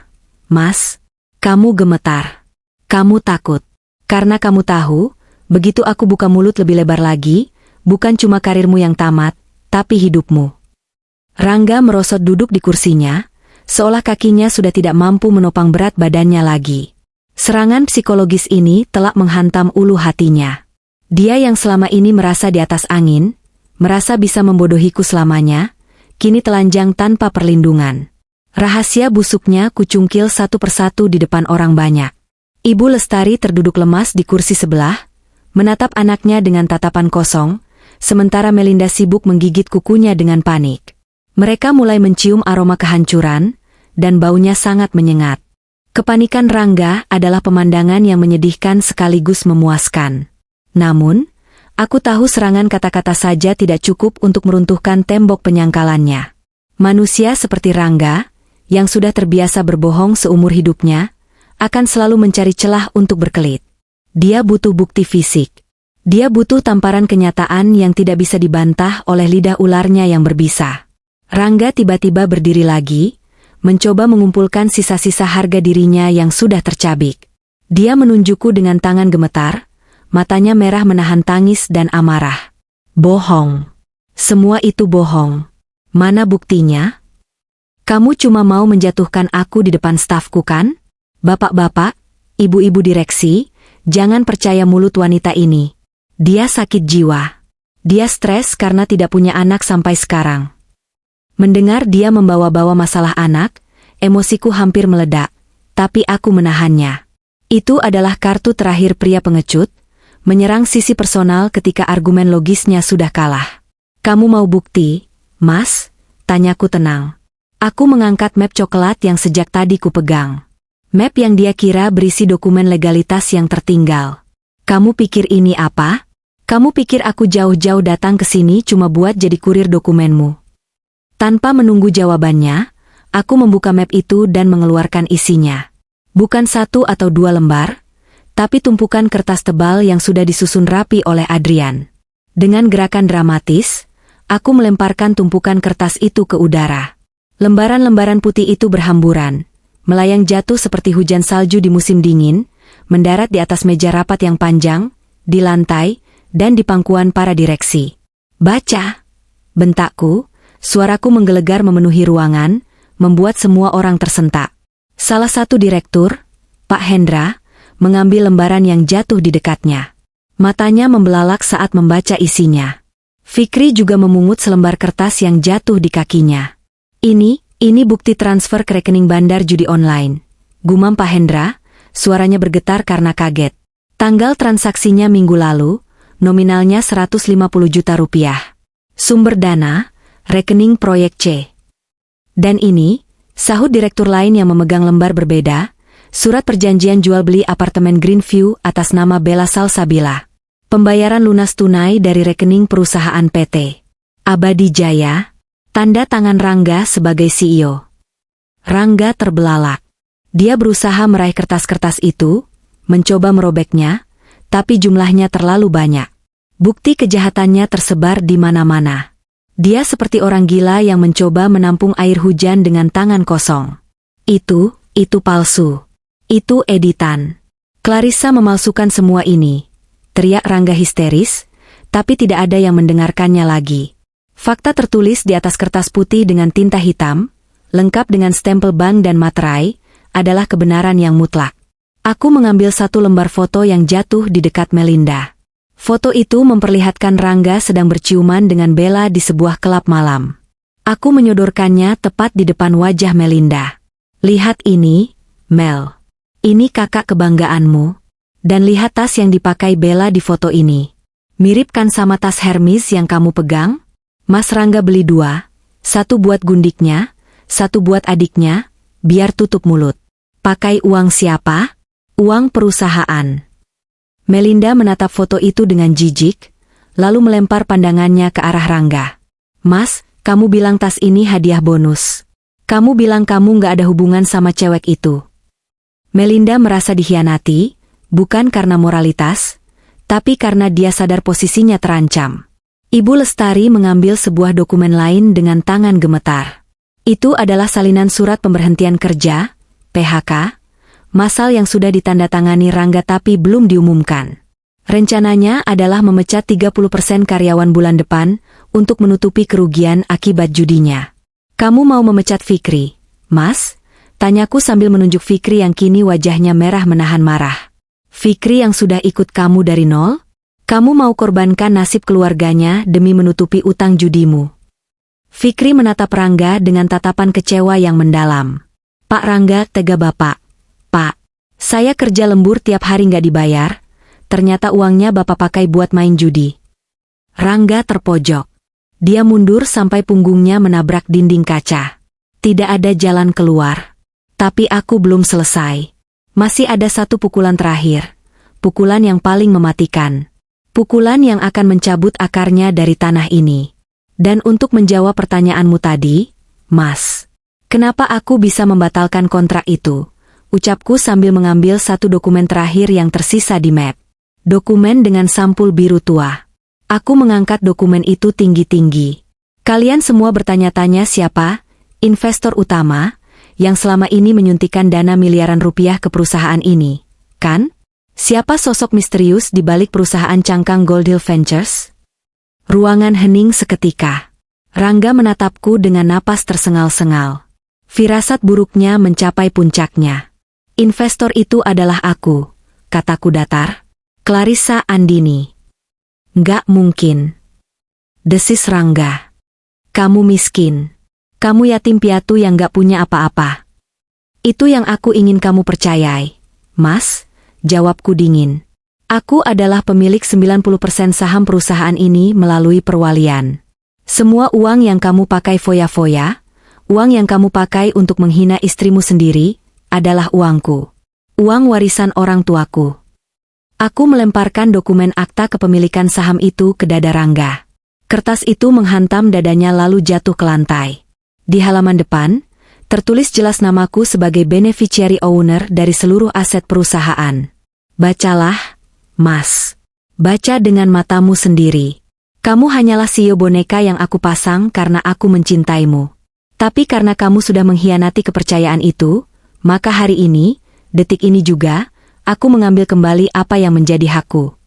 Mas, kamu gemetar. Kamu takut. Karena kamu tahu, begitu aku buka mulut lebih lebar lagi, bukan cuma karirmu yang tamat, tapi hidupmu." Rangga merosot duduk di kursinya, seolah kakinya sudah tidak mampu menopang berat badannya lagi. Serangan psikologis ini telah menghantam ulu hatinya. Dia yang selama ini merasa di atas angin, merasa bisa membodohiku selamanya, kini telanjang tanpa perlindungan. Rahasia busuknya kucungkil satu persatu di depan orang banyak. Ibu Lestari terduduk lemas di kursi sebelah, menatap anaknya dengan tatapan kosong, sementara Melinda sibuk menggigit kukunya dengan panik. Mereka mulai mencium aroma kehancuran, dan baunya sangat menyengat. Kepanikan Rangga adalah pemandangan yang menyedihkan sekaligus memuaskan. Namun, aku tahu serangan kata-kata saja tidak cukup untuk meruntuhkan tembok penyangkalannya. Manusia seperti Rangga, yang sudah terbiasa berbohong seumur hidupnya, akan selalu mencari celah untuk berkelit. Dia butuh bukti fisik. Dia butuh tamparan kenyataan yang tidak bisa dibantah oleh lidah ularnya yang berbisa. Rangga tiba-tiba berdiri lagi, mencoba mengumpulkan sisa-sisa harga dirinya yang sudah tercabik. Dia menunjukku dengan tangan gemetar, matanya merah menahan tangis dan amarah. "Bohong. Semua itu bohong. Mana buktinya? Kamu cuma mau menjatuhkan aku di depan stafku kan? Bapak-bapak, ibu-ibu direksi, jangan percaya mulut wanita ini. Dia sakit jiwa. Dia stres karena tidak punya anak sampai sekarang." Mendengar dia membawa-bawa masalah anak, emosiku hampir meledak, tapi aku menahannya. Itu adalah kartu terakhir pria pengecut, menyerang sisi personal ketika argumen logisnya sudah kalah. Kamu mau bukti, Mas? Tanyaku tenang. Aku mengangkat map coklat yang sejak tadi ku pegang. Map yang dia kira berisi dokumen legalitas yang tertinggal. Kamu pikir ini apa? Kamu pikir aku jauh-jauh datang ke sini cuma buat jadi kurir dokumenmu? Tanpa menunggu jawabannya, aku membuka map itu dan mengeluarkan isinya. Bukan 1 atau 2 lembar, tapi tumpukan kertas tebal yang sudah disusun rapi oleh Adrian. Dengan gerakan dramatis, aku melemparkan tumpukan kertas itu ke udara. Lembaran-lembaran putih itu berhamburan, melayang jatuh seperti hujan salju di musim dingin, mendarat di atas meja rapat yang panjang, di lantai, dan di pangkuan para direksi. Baca! Bentakku, suaraku menggelegar memenuhi ruangan, membuat semua orang tersentak. Salah satu direktur, Pak Hendra, mengambil lembaran yang jatuh di dekatnya. Matanya membelalak saat membaca isinya. Fikri juga memungut selembar kertas yang jatuh di kakinya. Ini bukti transfer ke rekening bandar judi online. Gumam Pak Hendra, suaranya bergetar karena kaget. Tanggal transaksinya minggu lalu, nominalnya 150 juta rupiah. Sumber dana, rekening proyek C. Dan ini, sahut direktur lain yang memegang lembar berbeda, surat perjanjian jual beli apartemen Greenview atas nama Bella Salsabila. Pembayaran lunas tunai dari rekening perusahaan PT Abadi Jaya, tanda tangan Rangga sebagai CEO. Rangga terbelalak. Dia berusaha meraih kertas-kertas itu, mencoba merobeknya, tapi jumlahnya terlalu banyak. Bukti kejahatannya tersebar di mana-mana. Dia seperti orang gila yang mencoba menampung air hujan dengan tangan kosong. Itu palsu. Itu editan. Clarissa memalsukan semua ini. Teriak Rangga histeris, tapi tidak ada yang mendengarkannya lagi. Fakta tertulis di atas kertas putih dengan tinta hitam, lengkap dengan stempel bank dan materai, adalah kebenaran yang mutlak. Aku mengambil satu lembar foto yang jatuh di dekat Melinda. Foto itu memperlihatkan Rangga sedang berciuman dengan Bella di sebuah klub malam. Aku menyodorkannya tepat di depan wajah Melinda. Lihat ini, Mel. Ini kakak kebanggaanmu. Dan lihat tas yang dipakai Bella di foto ini. Mirip kan sama tas Hermes yang kamu pegang? Mas Rangga beli 2, 1 buat gundiknya, 1 buat adiknya, biar tutup mulut. Pakai uang siapa? Uang perusahaan. Melinda menatap foto itu dengan jijik, lalu melempar pandangannya ke arah Rangga. Mas, kamu bilang tas ini hadiah bonus. Kamu bilang kamu nggak ada hubungan sama cewek itu. Melinda merasa dikhianati, bukan karena moralitas, tapi karena dia sadar posisinya terancam. Ibu Lestari mengambil sebuah dokumen lain dengan tangan gemetar. Itu adalah salinan surat pemberhentian kerja, PHK, massal yang sudah ditandatangani Rangga tapi belum diumumkan. Rencananya adalah memecat 30% karyawan bulan depan untuk menutupi kerugian akibat judinya. Kamu mau memecat Fikri, Mas? Tanyaku sambil menunjuk Fikri yang kini wajahnya merah menahan marah. Fikri yang sudah ikut kamu dari nol? Kamu mau korbankan nasib keluarganya demi menutupi utang judimu? Fikri menatap Rangga dengan tatapan kecewa yang mendalam. Pak Rangga, tega Bapak. Pak, saya kerja lembur tiap hari nggak dibayar, ternyata uangnya Bapak pakai buat main judi. Rangga terpojok. Dia mundur sampai punggungnya menabrak dinding kaca. Tidak ada jalan keluar. Tapi aku belum selesai. Masih ada satu pukulan terakhir. Pukulan yang paling mematikan. Pukulan yang akan mencabut akarnya dari tanah ini. Dan untuk menjawab pertanyaanmu tadi, Mas, kenapa aku bisa membatalkan kontrak itu? Ucapku sambil mengambil satu dokumen terakhir yang tersisa di map. Dokumen dengan sampul biru tua. Aku mengangkat dokumen itu tinggi-tinggi. Kalian semua bertanya-tanya siapa investor utama yang selama ini menyuntikkan dana miliaran rupiah ke perusahaan ini, kan? Siapa sosok misterius di balik perusahaan cangkang Goldhill Ventures? Ruangan hening seketika. Rangga menatapku dengan napas tersengal-sengal. Firasat buruknya mencapai puncaknya. Investor itu adalah aku, kataku datar. Clarissa Andini. Nggak mungkin. Desis Rangga. Kamu miskin. Kamu yatim piatu yang gak punya apa-apa. Itu yang aku ingin kamu percayai. Mas, jawabku dingin. Aku adalah pemilik 90% saham perusahaan ini melalui perwalian. Semua uang yang kamu pakai foya-foya, uang yang kamu pakai untuk menghina istrimu sendiri, adalah uangku. Uang warisan orang tuaku. Aku melemparkan dokumen akta kepemilikan saham itu ke dada Rangga. Kertas itu menghantam dadanya lalu jatuh ke lantai. Di halaman depan, tertulis jelas namaku sebagai beneficiary owner dari seluruh aset perusahaan. Bacalah, Mas. Baca dengan matamu sendiri. Kamu hanyalah CEO boneka yang aku pasang karena aku mencintaimu. Tapi karena kamu sudah mengkhianati kepercayaan itu, maka hari ini, detik ini juga, aku mengambil kembali apa yang menjadi hakku.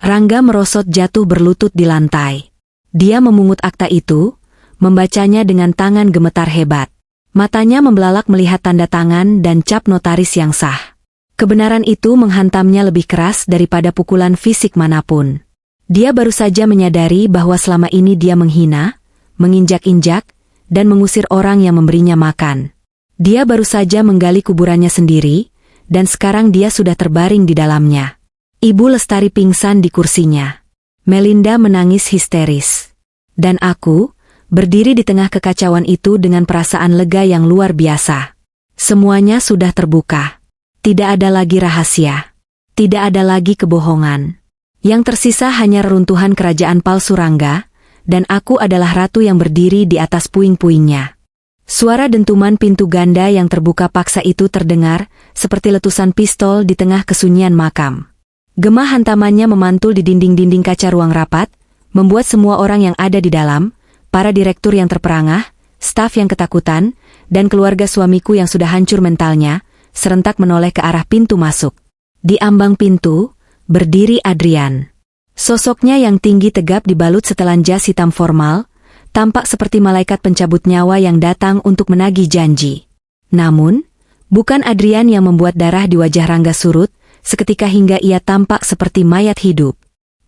Rangga merosot jatuh berlutut di lantai. Dia memungut akta itu, membacanya dengan tangan gemetar hebat. Matanya membelalak melihat tanda tangan dan cap notaris yang sah. Kebenaran itu menghantamnya lebih keras daripada pukulan fisik manapun. Dia baru saja menyadari bahwa selama ini dia menghina, menginjak-injak, dan mengusir orang yang memberinya makan. Dia baru saja menggali kuburannya sendiri, dan sekarang dia sudah terbaring di dalamnya. Ibu Lestari pingsan di kursinya. Melinda menangis histeris. Dan aku, berdiri di tengah kekacauan itu dengan perasaan lega yang luar biasa. Semuanya sudah terbuka. Tidak ada lagi rahasia. Tidak ada lagi kebohongan. Yang tersisa hanya reruntuhan kerajaan palsu Rangga, dan aku adalah ratu yang berdiri di atas puing-puingnya. Suara dentuman pintu ganda yang terbuka paksa itu terdengar, seperti letusan pistol di tengah kesunyian makam. Gema hantamannya memantul di dinding-dinding kaca ruang rapat, membuat semua orang yang ada di dalam, para direktur yang terperangah, staf yang ketakutan, dan keluarga suamiku yang sudah hancur mentalnya, serentak menoleh ke arah pintu masuk. Di ambang pintu, berdiri Adrian. Sosoknya yang tinggi tegap dibalut setelan jas hitam formal, tampak seperti malaikat pencabut nyawa yang datang untuk menagih janji. Namun, bukan Adrian yang membuat darah di wajah Rangga surut, seketika hingga ia tampak seperti mayat hidup.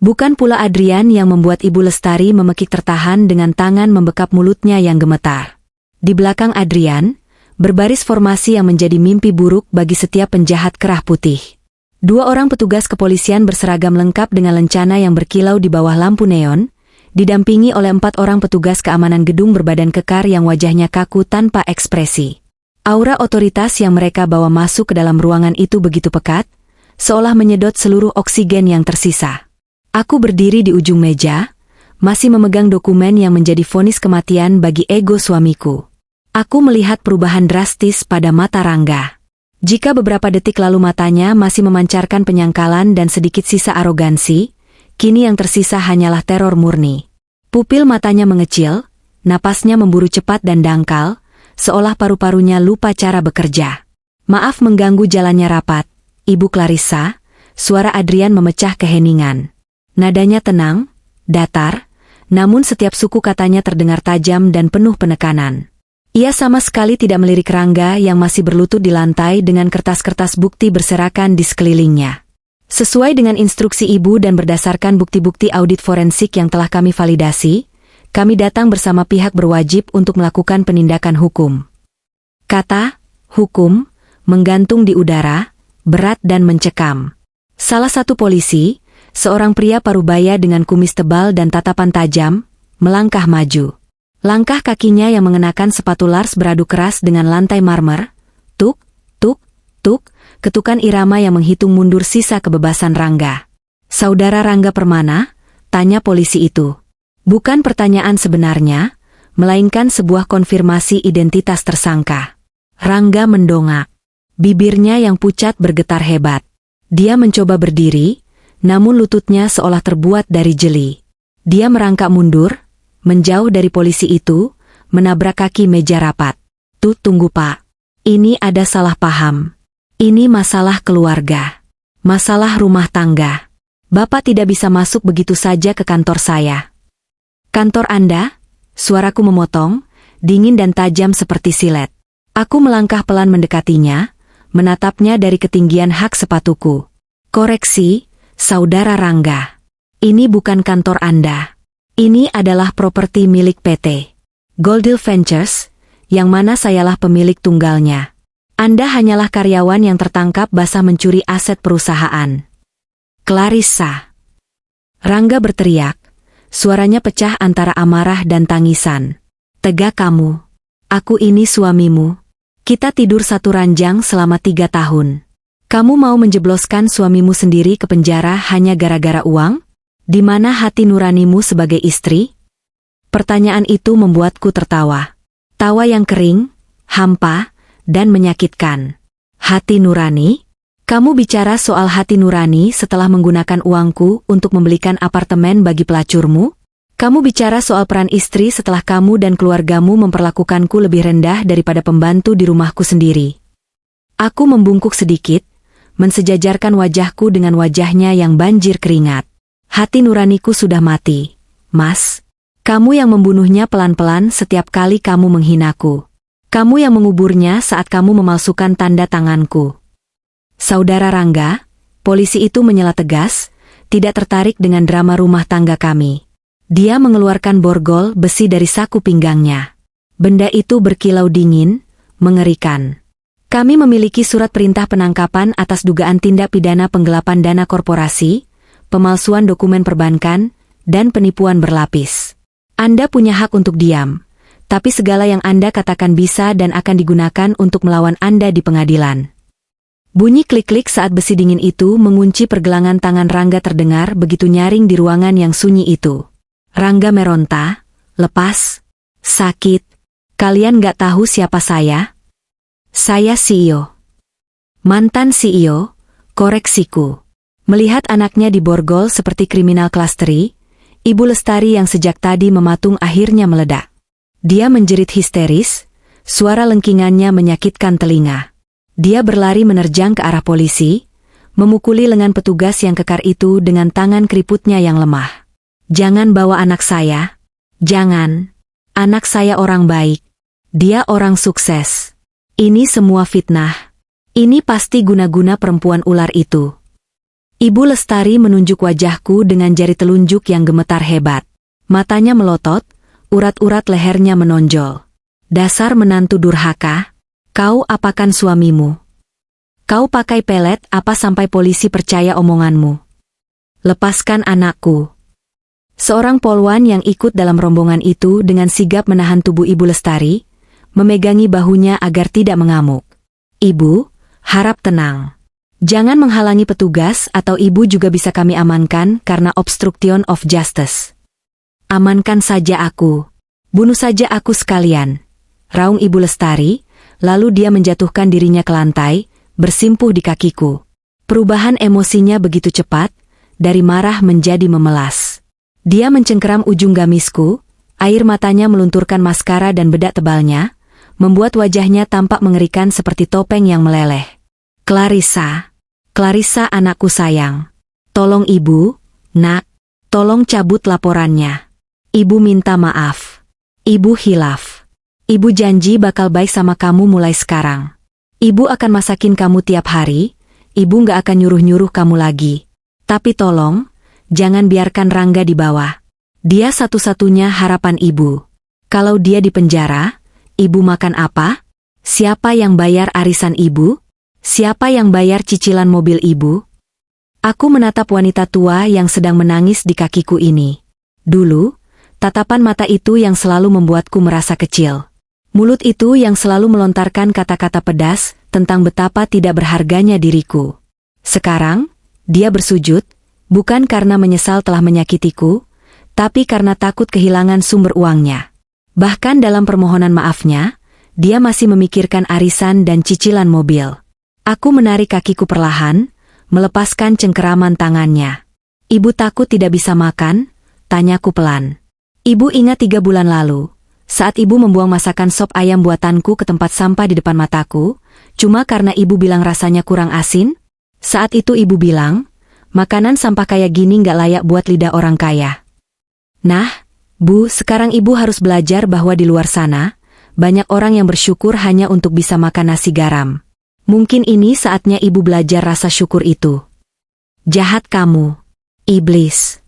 Bukan pula Adrian yang membuat Ibu Lestari memekik tertahan dengan tangan membekap mulutnya yang gemetar. Di belakang Adrian, berbaris formasi yang menjadi mimpi buruk bagi setiap penjahat kerah putih. 2 orang petugas kepolisian berseragam lengkap dengan lencana yang berkilau di bawah lampu neon, didampingi oleh 4 orang petugas keamanan gedung berbadan kekar yang wajahnya kaku tanpa ekspresi. Aura otoritas yang mereka bawa masuk ke dalam ruangan itu begitu pekat, seolah menyedot seluruh oksigen yang tersisa. Aku berdiri di ujung meja, masih memegang dokumen yang menjadi vonis kematian bagi ego suamiku. Aku melihat perubahan drastis pada mata Rangga. Jika beberapa detik lalu matanya masih memancarkan penyangkalan dan sedikit sisa arogansi, kini yang tersisa hanyalah teror murni. Pupil matanya mengecil, napasnya memburu cepat dan dangkal, seolah paru-parunya lupa cara bekerja. Maaf mengganggu jalannya rapat, Ibu Clarissa, suara Adrian memecah keheningan. Nadanya tenang, datar, namun setiap suku katanya terdengar tajam dan penuh penekanan. Ia sama sekali tidak melirik Rangga yang masih berlutut di lantai dengan kertas-kertas bukti berserakan di sekelilingnya. Sesuai dengan instruksi ibu dan berdasarkan bukti-bukti audit forensik yang telah kami validasi, kami datang bersama pihak berwajib untuk melakukan penindakan hukum. Kata, hukum, menggantung di udara, berat dan mencekam. Salah satu polisi, seorang pria parubaya dengan kumis tebal dan tatapan tajam, melangkah maju. Langkah kakinya yang mengenakan sepatu Lars beradu keras dengan lantai marmer, tuk, tuk, tuk, ketukan irama yang menghitung mundur sisa kebebasan Rangga. Saudara Rangga Permana? Tanya polisi itu. Bukan pertanyaan sebenarnya, melainkan sebuah konfirmasi identitas tersangka. Rangga mendongak. Bibirnya yang pucat bergetar hebat. Dia mencoba berdiri, namun lututnya seolah terbuat dari jeli. Dia merangkak mundur, menjauh dari polisi itu, menabrak kaki meja rapat. Tunggu Pak. Ini ada salah paham. Ini masalah keluarga. Masalah rumah tangga. Bapak tidak bisa masuk begitu saja ke kantor saya. Kantor Anda? Suaraku memotong, dingin dan tajam seperti silet. Aku melangkah pelan mendekatinya, menatapnya dari ketinggian hak sepatuku. Koreksi, Saudara Rangga. Ini bukan kantor Anda. Ini adalah properti milik PT Goldhill Ventures, yang mana sayalah pemilik tunggalnya. Anda hanyalah karyawan yang tertangkap basah mencuri aset perusahaan. Clarissa. Rangga berteriak, suaranya pecah antara amarah dan tangisan. Tegak kamu. Aku ini suamimu. Kita tidur satu ranjang selama 3 tahun. Kamu mau menjebloskan suamimu sendiri ke penjara hanya gara-gara uang? Di mana hati nuranimu sebagai istri? Pertanyaan itu membuatku tertawa. Tawa yang kering, hampa, dan menyakitkan. Hati nurani? Kamu bicara soal hati nurani setelah menggunakan uangku untuk membelikan apartemen bagi pelacurmu? Kamu bicara soal peran istri setelah kamu dan keluargamu memperlakukanku lebih rendah daripada pembantu di rumahku sendiri. Aku membungkuk sedikit, mensejajarkan wajahku dengan wajahnya yang banjir keringat. Hati nuraniku sudah mati, Mas. Kamu yang membunuhnya pelan-pelan setiap kali kamu menghinaku. Kamu yang menguburnya saat kamu memalsukan tanda tanganku. Saudara Rangga, polisi itu menyela tegas, tidak tertarik dengan drama rumah tangga kami. Dia mengeluarkan borgol besi dari saku pinggangnya. Benda itu berkilau dingin, mengerikan. Kami memiliki surat perintah penangkapan atas dugaan tindak pidana penggelapan dana korporasi, pemalsuan dokumen perbankan, dan penipuan berlapis. Anda punya hak untuk diam, tapi segala yang Anda katakan bisa dan akan digunakan untuk melawan Anda di pengadilan. Bunyi klik-klik saat besi dingin itu mengunci pergelangan tangan Rangga terdengar begitu nyaring di ruangan yang sunyi itu. Rangga meronta, lepas, sakit. Kalian gak tahu siapa saya? Saya CEO. Mantan CEO, koreksiku. Melihat anaknya diborgol seperti kriminal kelas 3, Ibu Lestari yang sejak tadi mematung akhirnya meledak. Dia menjerit histeris, suara lengkingannya menyakitkan telinga. Dia berlari menerjang ke arah polisi, memukuli lengan petugas yang kekar itu dengan tangan keriputnya yang lemah. Jangan bawa anak saya. Jangan. Anak saya orang baik. Dia orang sukses. Ini semua fitnah. Ini pasti guna-guna perempuan ular itu. Ibu Lestari menunjuk wajahku dengan jari telunjuk yang gemetar hebat. Matanya melotot, urat-urat lehernya menonjol. Dasar menantu durhaka. Kau apakan suamimu? Kau pakai pelet apa sampai polisi percaya omonganmu? Lepaskan anakku. Seorang polwan yang ikut dalam rombongan itu dengan sigap menahan tubuh Ibu Lestari, memegangi bahunya agar tidak mengamuk. Ibu, harap tenang. Jangan menghalangi petugas atau ibu juga bisa kami amankan karena obstruction of justice. Amankan saja aku. Bunuh saja aku sekalian. Raung Ibu Lestari, lalu dia menjatuhkan dirinya ke lantai, bersimpuh di kakiku. Perubahan emosinya begitu cepat, dari marah menjadi memelas. Dia mencengkeram ujung gamisku, air matanya melunturkan maskara dan bedak tebalnya, membuat wajahnya tampak mengerikan seperti topeng yang meleleh. Clarissa, Clarissa anakku sayang. Tolong ibu, nak, tolong cabut laporannya. Ibu minta maaf. Ibu hilaf. Ibu janji bakal baik sama kamu mulai sekarang. Ibu akan masakin kamu tiap hari, ibu gak akan nyuruh-nyuruh kamu lagi. Tapi tolong, jangan biarkan Rangga di bawah. Dia satu-satunya harapan ibu. Kalau dia di penjara, ibu makan apa? Siapa yang bayar arisan ibu? Siapa yang bayar cicilan mobil ibu? Aku menatap wanita tua yang sedang menangis di kakiku ini. Dulu, tatapan mata itu yang selalu membuatku merasa kecil. Mulut itu yang selalu melontarkan kata-kata pedas tentang betapa tidak berharganya diriku. Sekarang, dia bersujud, bukan karena menyesal telah menyakitiku, tapi karena takut kehilangan sumber uangnya. Bahkan dalam permohonan maafnya, dia masih memikirkan arisan dan cicilan mobil. Aku menarik kakiku perlahan, melepaskan cengkeraman tangannya. Ibu takut tidak bisa makan? Tanyaku pelan. Ibu ingat 3 bulan lalu, saat ibu membuang masakan sop ayam buatanku ke tempat sampah di depan mataku, cuma karena ibu bilang rasanya kurang asin? Saat itu ibu bilang, makanan sampah kayak gini gak layak buat lidah orang kaya. Nah, Bu, sekarang ibu harus belajar bahwa di luar sana, banyak orang yang bersyukur hanya untuk bisa makan nasi garam. Mungkin ini saatnya ibu belajar rasa syukur itu. Jahat kamu, iblis.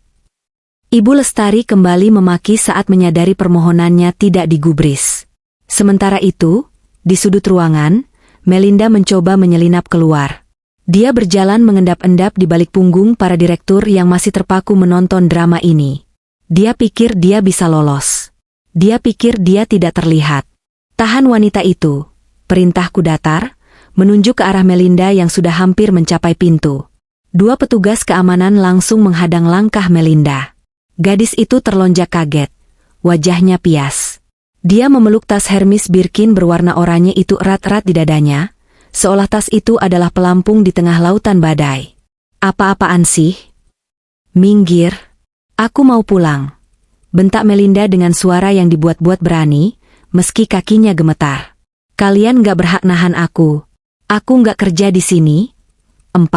Ibu Lestari kembali memaki saat menyadari permohonannya tidak digubris. Sementara itu, di sudut ruangan, Melinda mencoba menyelinap keluar. Dia berjalan mengendap-endap di balik punggung para direktur yang masih terpaku menonton drama ini. Dia pikir dia bisa lolos. Dia pikir dia tidak terlihat. Tahan wanita itu, perintahku datar, menunjuk ke arah Melinda yang sudah hampir mencapai pintu. Dua petugas keamanan langsung menghadang langkah Melinda. Gadis itu terlonjak kaget. Wajahnya pias. Dia memeluk tas Hermes Birkin berwarna oranye itu erat-erat di dadanya, seolah tas itu adalah pelampung di tengah lautan badai. Apa-apaan sih? Minggir. Aku mau pulang. Bentak Melinda dengan suara yang dibuat-buat berani, meski kakinya gemetar. Kalian gak berhak nahan aku. Aku gak kerja di sini. 4.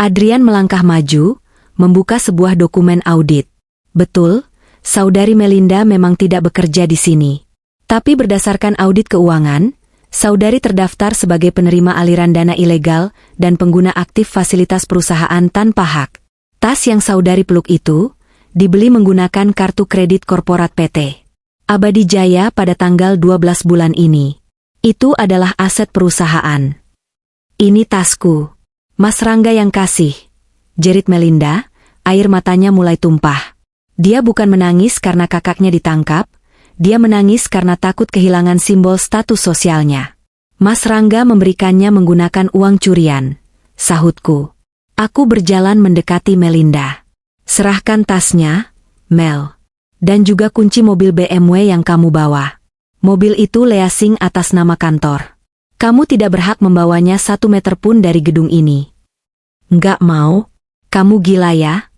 Adrian melangkah maju, membuka sebuah dokumen audit. Betul, saudari Melinda memang tidak bekerja di sini. Tapi berdasarkan audit keuangan, saudari terdaftar sebagai penerima aliran dana ilegal dan pengguna aktif fasilitas perusahaan tanpa hak. Tas yang saudari peluk itu dibeli menggunakan kartu kredit korporat PT Abadi Jaya pada tanggal 12 bulan ini. Itu adalah aset perusahaan. Ini tasku. Mas Rangga yang kasih, jerit Melinda, air matanya mulai tumpah. Dia bukan menangis karena kakaknya ditangkap, dia menangis karena takut kehilangan simbol status sosialnya. Mas Rangga memberikannya menggunakan uang curian, sahutku. Aku berjalan mendekati Melinda. Serahkan tasnya, Mel. Dan juga kunci mobil BMW yang kamu bawa. Mobil itu leasing atas nama kantor. Kamu tidak berhak membawanya 1 meter pun dari gedung ini. Nggak mau? Kamu gila ya?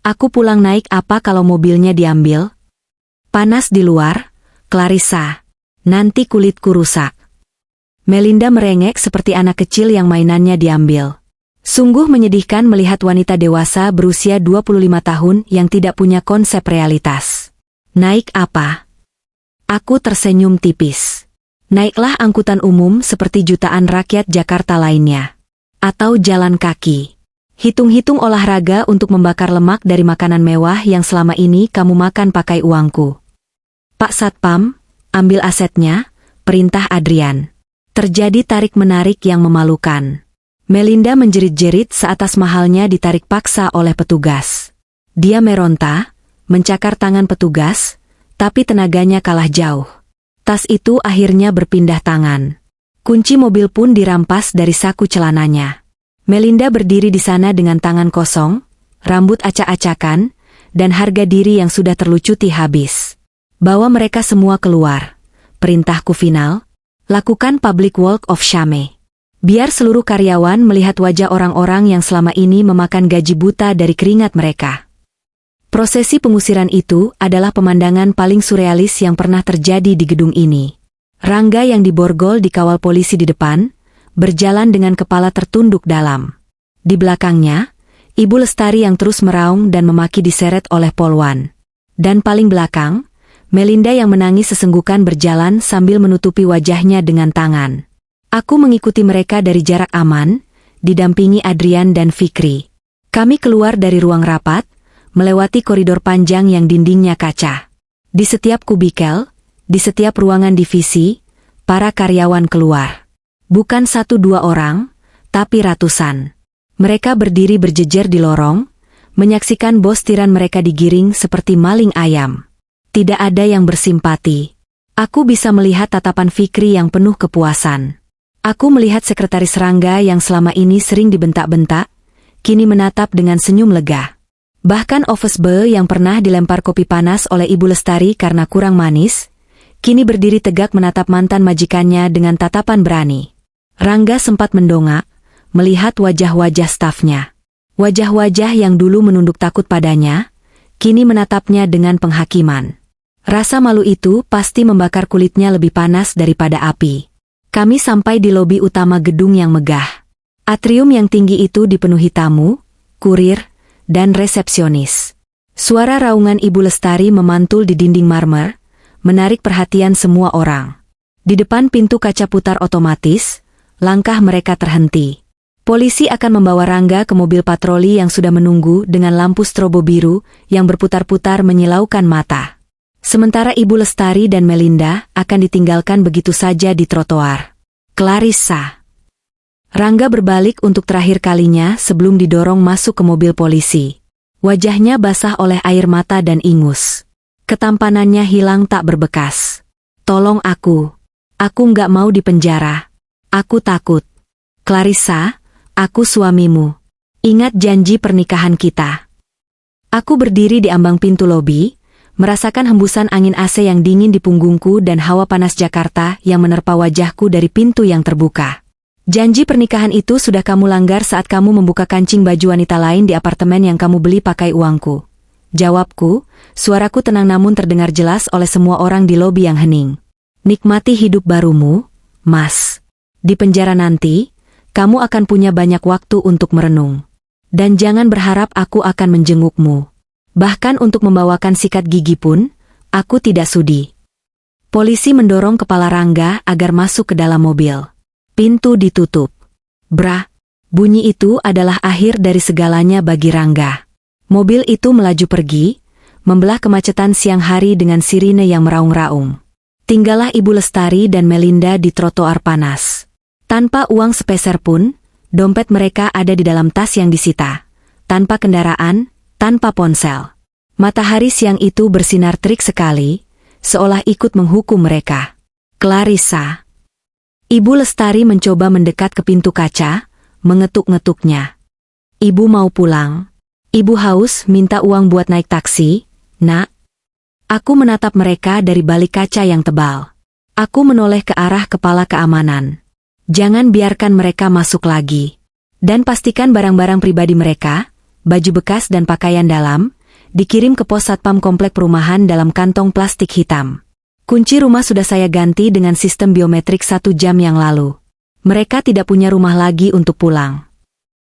Aku pulang naik apa kalau mobilnya diambil? Panas di luar, Clarissa. Nanti kulitku rusak. Melinda merengek seperti anak kecil yang mainannya diambil. Sungguh menyedihkan melihat wanita dewasa berusia 25 tahun yang tidak punya konsep realitas. Naik apa? Aku tersenyum tipis. Naiklah angkutan umum seperti jutaan rakyat Jakarta lainnya. Atau jalan kaki. Hitung-hitung olahraga untuk membakar lemak dari makanan mewah yang selama ini kamu makan pakai uangku. Pak Satpam, ambil asetnya, perintah Adrian. Terjadi tarik-menarik yang memalukan. Melinda menjerit-jerit seatas mahalnya ditarik paksa oleh petugas. Dia meronta, mencakar tangan petugas, tapi tenaganya kalah jauh. Tas itu akhirnya berpindah tangan. Kunci mobil pun dirampas dari saku celananya. Melinda berdiri di sana dengan tangan kosong, rambut acak-acakan, dan harga diri yang sudah terlucuti habis. Bawa mereka semua keluar. Perintahku final, lakukan public walk of shame. Biar seluruh karyawan melihat wajah orang-orang yang selama ini memakan gaji buta dari keringat mereka. Prosesi pengusiran itu adalah pemandangan paling surrealis yang pernah terjadi di gedung ini. Rangga yang diborgol dikawal polisi di depan, berjalan dengan kepala tertunduk dalam. Di belakangnya, Ibu Lestari yang terus meraung dan memaki diseret oleh Polwan. Dan paling belakang, Melinda yang menangis sesenggukan berjalan sambil menutupi wajahnya dengan tangan. Aku mengikuti mereka dari jarak aman, didampingi Adrian dan Fikri. Kami keluar dari ruang rapat, melewati koridor panjang yang dindingnya kaca. Di setiap kubikel, di setiap ruangan divisi, para karyawan keluar. Bukan 1-2 orang, tapi ratusan. Mereka berdiri berjejer di lorong, menyaksikan bos tiran mereka digiring seperti maling ayam. Tidak ada yang bersimpati. Aku bisa melihat tatapan Fikri yang penuh kepuasan. Aku melihat sekretaris Rangga yang selama ini sering dibentak-bentak, kini menatap dengan senyum lega. Bahkan office boy yang pernah dilempar kopi panas oleh Ibu Lestari karena kurang manis, kini berdiri tegak menatap mantan majikannya dengan tatapan berani. Rangga sempat mendongak, melihat wajah-wajah stafnya. Wajah-wajah yang dulu menunduk takut padanya, kini menatapnya dengan penghakiman. Rasa malu itu pasti membakar kulitnya lebih panas daripada api. Kami sampai di lobi utama gedung yang megah. Atrium yang tinggi itu dipenuhi tamu, kurir, dan resepsionis. Suara raungan Ibu Lestari memantul di dinding marmer, menarik perhatian semua orang. Di depan pintu kaca putar otomatis, langkah mereka terhenti. Polisi akan membawa Rangga ke mobil patroli yang sudah menunggu dengan lampu strobo biru yang berputar-putar menyilaukan mata. Sementara Ibu Lestari dan Melinda akan ditinggalkan begitu saja di trotoar. Clarissa. Rangga berbalik untuk terakhir kalinya sebelum didorong masuk ke mobil polisi. Wajahnya basah oleh air mata dan ingus. Ketampanannya hilang tak berbekas. Tolong aku. Aku nggak mau dipenjara. Aku takut. Clarissa, aku suamimu. Ingat janji pernikahan kita. Aku berdiri di ambang pintu lobi, merasakan hembusan angin AC yang dingin di punggungku dan hawa panas Jakarta yang menerpa wajahku dari pintu yang terbuka. Janji pernikahan itu sudah kamu langgar saat kamu membuka kancing baju wanita lain di apartemen yang kamu beli pakai uangku. Jawabku, suaraku tenang namun terdengar jelas oleh semua orang di lobi yang hening. Nikmati hidup barumu, Mas. Di penjara nanti, kamu akan punya banyak waktu untuk merenung. Dan jangan berharap aku akan menjengukmu. Bahkan untuk membawakan sikat gigi pun, aku tidak sudi. Polisi mendorong kepala Rangga agar masuk ke dalam mobil. Pintu ditutup. Brah, bunyi itu adalah akhir dari segalanya bagi Rangga. Mobil itu melaju pergi, membelah kemacetan siang hari dengan sirine yang meraung-raung. Tinggallah Ibu Lestari dan Melinda di trotoar panas. Tanpa uang sepeser pun, dompet mereka ada di dalam tas yang disita. Tanpa kendaraan, tanpa ponsel. Matahari siang itu bersinar terik sekali, seolah ikut menghukum mereka. Clarissa. Ibu Lestari mencoba mendekat ke pintu kaca, mengetuk-ngetuknya. Ibu mau pulang. Ibu haus, minta uang buat naik taksi, Nak. Aku menatap mereka dari balik kaca yang tebal. Aku menoleh ke arah kepala keamanan. Jangan biarkan mereka masuk lagi. Dan pastikan barang-barang pribadi mereka, baju bekas dan pakaian dalam, dikirim ke pos satpam komplek perumahan dalam kantong plastik hitam. Kunci rumah sudah saya ganti dengan sistem biometrik 1 jam yang lalu. Mereka tidak punya rumah lagi untuk pulang.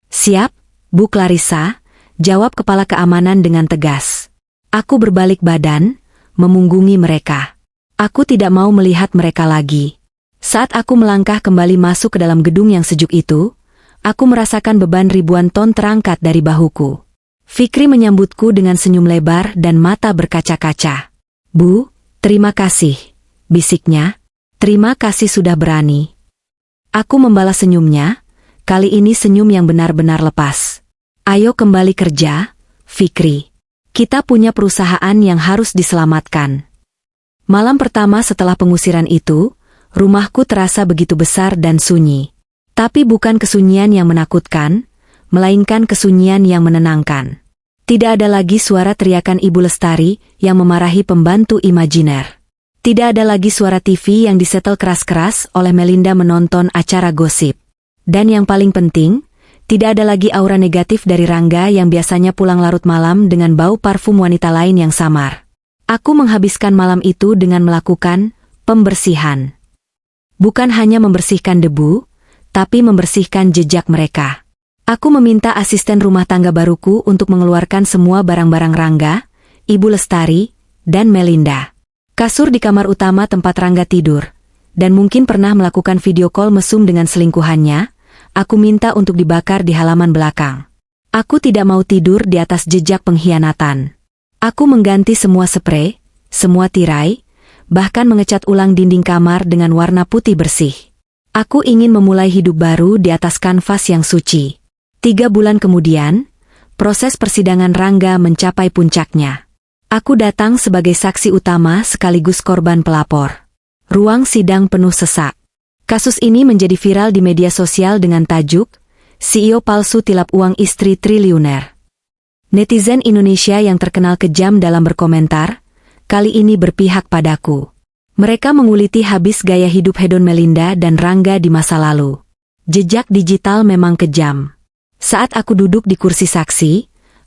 Siap, Bu Clarissa, jawab kepala keamanan dengan tegas. Aku berbalik badan, memunggungi mereka. Aku tidak mau melihat mereka lagi. Saat aku melangkah kembali masuk ke dalam gedung yang sejuk itu, aku merasakan beban ribuan ton terangkat dari bahuku. Fikri menyambutku dengan senyum lebar dan mata berkaca-kaca. Bu, terima kasih, bisiknya. Terima kasih sudah berani. Aku membalas senyumnya, kali ini senyum yang benar-benar lepas. Ayo kembali kerja, Fikri. Kita punya perusahaan yang harus diselamatkan. Malam pertama setelah pengusiran itu, rumahku terasa begitu besar dan sunyi. Tapi bukan kesunyian yang menakutkan, melainkan kesunyian yang menenangkan. Tidak ada lagi suara teriakan Ibu Lestari yang memarahi pembantu imajiner. Tidak ada lagi suara TV yang disetel keras-keras oleh Melinda menonton acara gosip. Dan yang paling penting, tidak ada lagi aura negatif dari Rangga yang biasanya pulang larut malam dengan bau parfum wanita lain yang samar. Aku menghabiskan malam itu dengan melakukan pembersihan. Bukan hanya membersihkan debu, tapi membersihkan jejak mereka. Aku meminta asisten rumah tangga baruku untuk mengeluarkan semua barang-barang Rangga, Ibu Lestari, dan Melinda. Kasur di kamar utama tempat Rangga tidur, dan mungkin pernah melakukan video call mesum dengan selingkuhannya, aku minta untuk dibakar di halaman belakang. Aku tidak mau tidur di atas jejak pengkhianatan. Aku mengganti semua sprei, semua tirai, bahkan mengecat ulang dinding kamar dengan warna putih bersih. Aku ingin memulai hidup baru di atas kanvas yang suci. 3 bulan kemudian, proses persidangan Rangga mencapai puncaknya. Aku datang sebagai saksi utama sekaligus korban pelapor. Ruang sidang penuh sesak. Kasus ini menjadi viral di media sosial dengan tajuk, CEO palsu tilap uang istri triliuner. Netizen Indonesia yang terkenal kejam dalam berkomentar, kali ini berpihak padaku. Mereka menguliti habis gaya hidup hedon Melinda dan Rangga di masa lalu. Jejak digital memang kejam. Saat aku duduk di kursi saksi,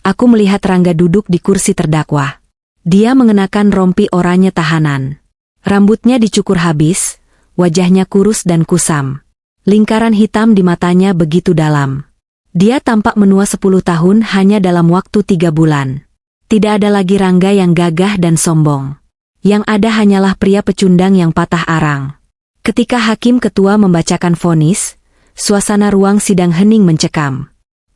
aku melihat Rangga duduk di kursi terdakwa. Dia mengenakan rompi oranye tahanan. Rambutnya dicukur habis, wajahnya kurus dan kusam. Lingkaran hitam di matanya begitu dalam. Dia tampak menua 10 tahun hanya dalam waktu 3 bulan. Tidak ada lagi Rangga yang gagah dan sombong. Yang ada hanyalah pria pecundang yang patah arang. Ketika hakim ketua membacakan vonis, suasana ruang sidang hening mencekam.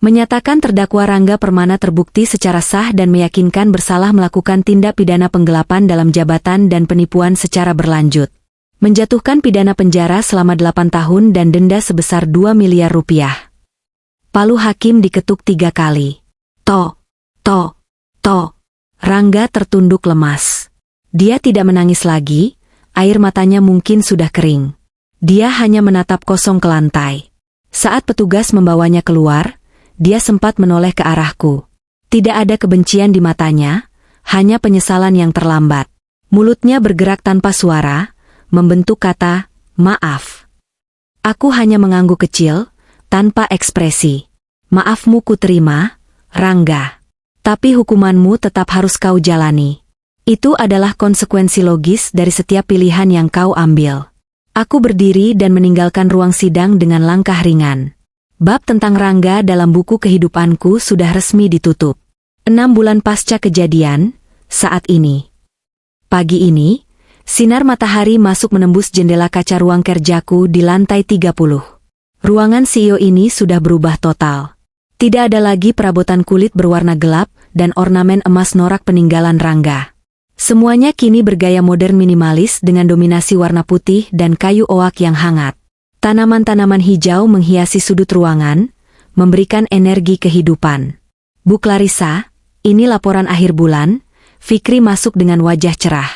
Menyatakan terdakwa Rangga Permana terbukti secara sah dan meyakinkan bersalah melakukan tindak pidana penggelapan dalam jabatan dan penipuan secara berlanjut. Menjatuhkan pidana penjara selama 8 tahun dan denda sebesar 2 miliar rupiah. Palu hakim diketuk 3 kali. Tok, tok. Toh. Rangga tertunduk lemas. Dia tidak menangis lagi, air matanya mungkin sudah kering. Dia hanya menatap kosong ke lantai. Saat petugas membawanya keluar, dia sempat menoleh ke arahku. Tidak ada kebencian di matanya, hanya penyesalan yang terlambat. Mulutnya bergerak tanpa suara, membentuk kata, "Maaf." Aku hanya mengangguk kecil, tanpa ekspresi. "Maafmu ku terima, Rangga. Tapi hukumanmu tetap harus kau jalani. Itu adalah konsekuensi logis dari setiap pilihan yang kau ambil." Aku berdiri dan meninggalkan ruang sidang dengan langkah ringan. Bab tentang Rangga dalam buku kehidupanku sudah resmi ditutup. 6 bulan pasca kejadian, saat ini. Pagi ini, sinar matahari masuk menembus jendela kaca ruang kerjaku di lantai 30. Ruangan CEO ini sudah berubah total. Tidak ada lagi perabotan kulit berwarna gelap dan ornamen emas norak peninggalan Rangga. Semuanya kini bergaya modern minimalis dengan dominasi warna putih dan kayu oak yang hangat. Tanaman-tanaman hijau menghiasi sudut ruangan, memberikan energi kehidupan. "Bu Clarissa, ini laporan akhir bulan." Fikri masuk dengan wajah cerah.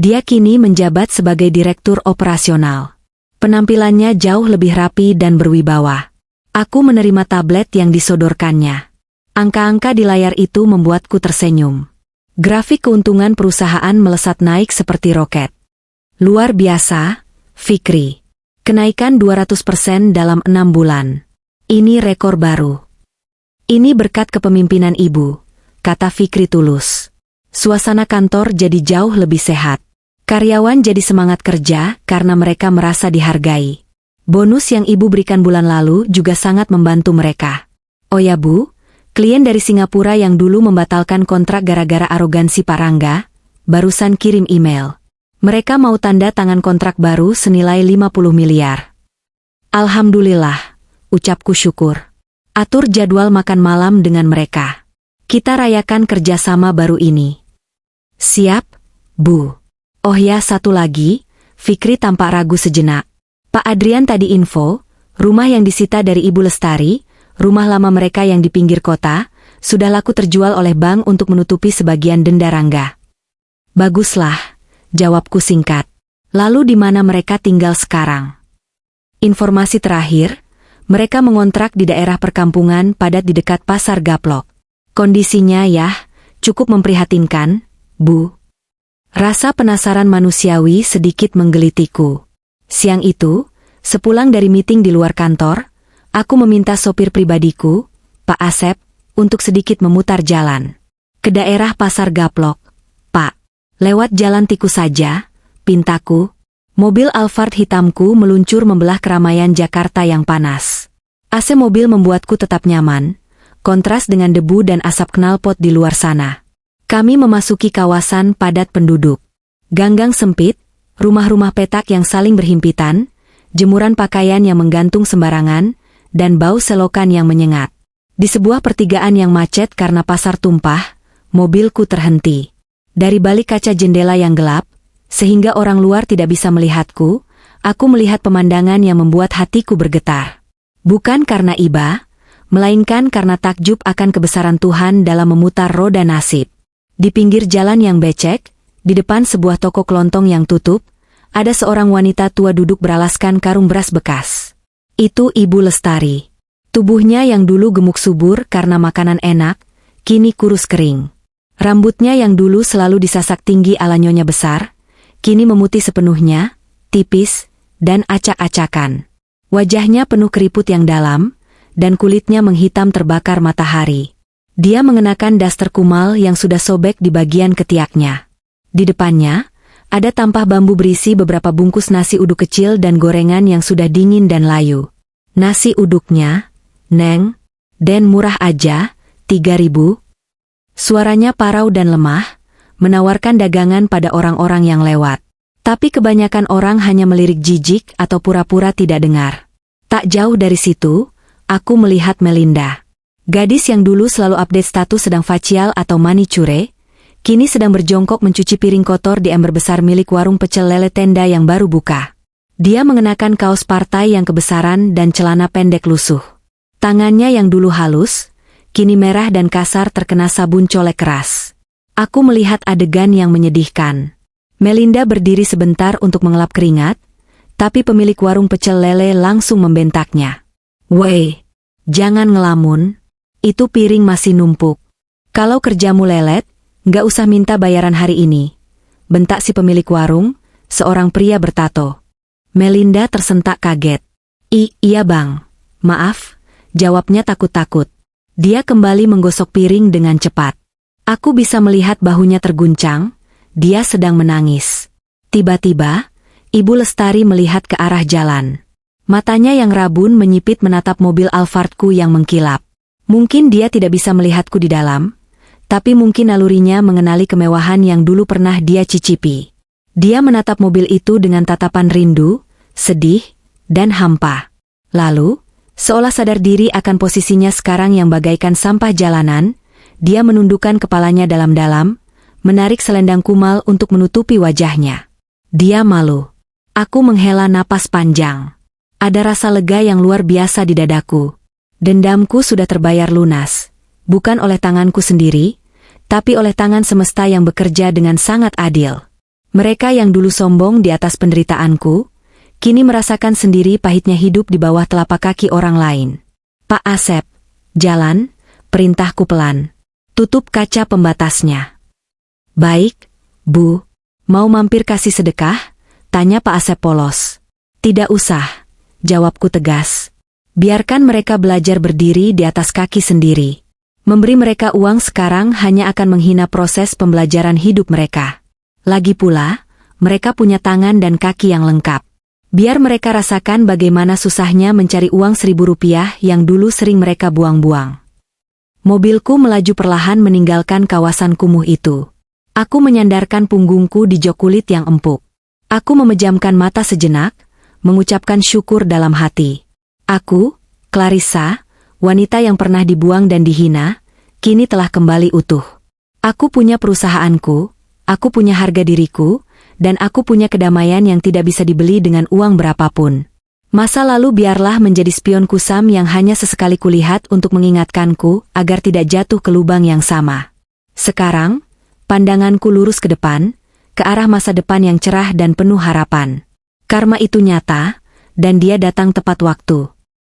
Dia kini menjabat sebagai direktur operasional. Penampilannya jauh lebih rapi dan berwibawa. Aku menerima tablet yang disodorkannya. Angka-angka di layar itu membuatku tersenyum. Grafik keuntungan perusahaan melesat naik seperti roket. "Luar biasa, Fikri. Kenaikan 200% dalam 6 bulan. Ini rekor baru." "Ini berkat kepemimpinan Ibu," kata Fikri tulus. Suasana kantor jadi jauh lebih sehat. Karyawan jadi semangat kerja karena mereka merasa dihargai. Bonus yang Ibu berikan bulan lalu juga sangat membantu mereka. "Oh ya Bu, klien dari Singapura yang dulu membatalkan kontrak gara-gara arogansi Pak Rangga, barusan kirim email. Mereka mau tanda tangan kontrak baru senilai 50 miliar. Alhamdulillah, ucapku syukur. Atur jadwal makan malam dengan mereka. Kita rayakan kerjasama baru ini." "Siap, Bu." "Oh ya, satu lagi," Fikri tampak ragu sejenak. "Pak Adrian tadi info, rumah yang disita dari Ibu Lestari, rumah lama mereka yang di pinggir kota, sudah laku terjual oleh bank untuk menutupi sebagian denda Rangga." "Baguslah," jawabku singkat. "Lalu di mana mereka tinggal sekarang?" "Informasi terakhir, mereka mengontrak di daerah perkampungan padat di dekat Pasar Gaplok. Kondisinya ya, cukup memprihatinkan, Bu." Rasa penasaran manusiawi sedikit menggelitiku. Siang itu, sepulang dari meeting di luar kantor, aku meminta sopir pribadiku, Pak Asep, untuk sedikit memutar jalan. "Ke daerah Pasar Gaplok, Pak." "Lewat jalan tikus saja," pintaku. Mobil Alphard hitamku meluncur membelah keramaian Jakarta yang panas. AC mobil membuatku tetap nyaman, kontras dengan debu dan asap knalpot di luar sana. Kami memasuki kawasan padat penduduk. Ganggang sempit, rumah-rumah petak yang saling berhimpitan, jemuran pakaian yang menggantung sembarangan, dan bau selokan yang menyengat. Di sebuah pertigaan yang macet karena pasar tumpah, mobilku terhenti. Dari balik kaca jendela yang gelap, sehingga orang luar tidak bisa melihatku, aku melihat pemandangan yang membuat hatiku bergetar. Bukan karena iba, melainkan karena takjub akan kebesaran Tuhan dalam memutar roda nasib. Di pinggir jalan yang becek, di depan sebuah toko kelontong yang tutup, ada seorang wanita tua duduk beralaskan karung beras bekas. Itu Ibu Lestari. Tubuhnya yang dulu gemuk subur karena makanan enak, kini kurus kering. Rambutnya yang dulu selalu disasak tinggi ala nyonya besar, kini memutih sepenuhnya, tipis, dan acak-acakan. Wajahnya penuh keriput yang dalam, dan kulitnya menghitam terbakar matahari. Dia mengenakan daster kumal yang sudah sobek di bagian ketiaknya. Di depannya, ada tampah bambu berisi beberapa bungkus nasi uduk kecil dan gorengan yang sudah dingin dan layu. "Nasi uduknya, Neng, den murah aja, 3.000. Suaranya parau dan lemah, menawarkan dagangan pada orang-orang yang lewat. Tapi kebanyakan orang hanya melirik jijik atau pura-pura tidak dengar. Tak jauh dari situ, aku melihat Melinda. Gadis yang dulu selalu update status sedang facial atau manicure, kini sedang berjongkok mencuci piring kotor di ember besar milik warung pecel lele tenda yang baru buka. Dia mengenakan kaos partai yang kebesaran dan celana pendek lusuh. Tangannya yang dulu halus, kini merah dan kasar terkena sabun colek keras. Aku melihat adegan yang menyedihkan. Melinda berdiri sebentar untuk mengelap keringat, tapi pemilik warung pecel lele langsung membentaknya. "Woi, jangan ngelamun, itu piring masih numpuk. Kalau kerjamu lelet, nggak usah minta bayaran hari ini," bentak si pemilik warung, seorang pria bertato. Melinda tersentak kaget. Iya bang, maaf," jawabnya takut-takut. Dia kembali menggosok piring dengan cepat. Aku bisa melihat bahunya terguncang, dia sedang menangis. Tiba-tiba, Ibu Lestari melihat ke arah jalan. Matanya yang rabun menyipit menatap mobil Alphardku yang mengkilap. Mungkin dia tidak bisa melihatku di dalam, tapi mungkin nalurinya mengenali kemewahan yang dulu pernah dia cicipi. Dia menatap mobil itu dengan tatapan rindu, sedih, dan hampa. Lalu, seolah sadar diri akan posisinya sekarang yang bagaikan sampah jalanan, dia menundukkan kepalanya dalam-dalam, menarik selendang kumal untuk menutupi wajahnya. Dia malu. Aku menghela napas panjang. Ada rasa lega yang luar biasa di dadaku. Dendamku sudah terbayar lunas, bukan oleh tanganku sendiri, tapi oleh tangan semesta yang bekerja dengan sangat adil. Mereka yang dulu sombong di atas penderitaanku, kini merasakan sendiri pahitnya hidup di bawah telapak kaki orang lain. "Pak Asep, jalan," perintahku pelan. "Tutup kaca pembatasnya." "Baik, Bu. Mau mampir kasih sedekah?" tanya Pak Asep polos. "Tidak usah," jawabku tegas. "Biarkan mereka belajar berdiri di atas kaki sendiri. Memberi mereka uang sekarang hanya akan menghina proses pembelajaran hidup mereka. Lagi pula, mereka punya tangan dan kaki yang lengkap. Biar mereka rasakan bagaimana susahnya mencari uang Rp1.000 yang dulu sering mereka buang-buang." Mobilku melaju perlahan meninggalkan kawasan kumuh itu. Aku menyandarkan punggungku di jok kulit yang empuk. Aku memejamkan mata sejenak, mengucapkan syukur dalam hati. Aku, Clarissa, wanita yang pernah dibuang dan dihina, kini telah kembali utuh. Aku punya perusahaanku, aku punya harga diriku, dan aku punya kedamaian yang tidak bisa dibeli dengan uang berapapun. Masa lalu biarlah menjadi spion kusam yang hanya sesekali kulihat untuk mengingatkanku agar tidak jatuh ke lubang yang sama. Sekarang, pandanganku lurus ke depan, ke arah masa depan yang cerah dan penuh harapan. Karma itu nyata, dan dia datang tepat waktu.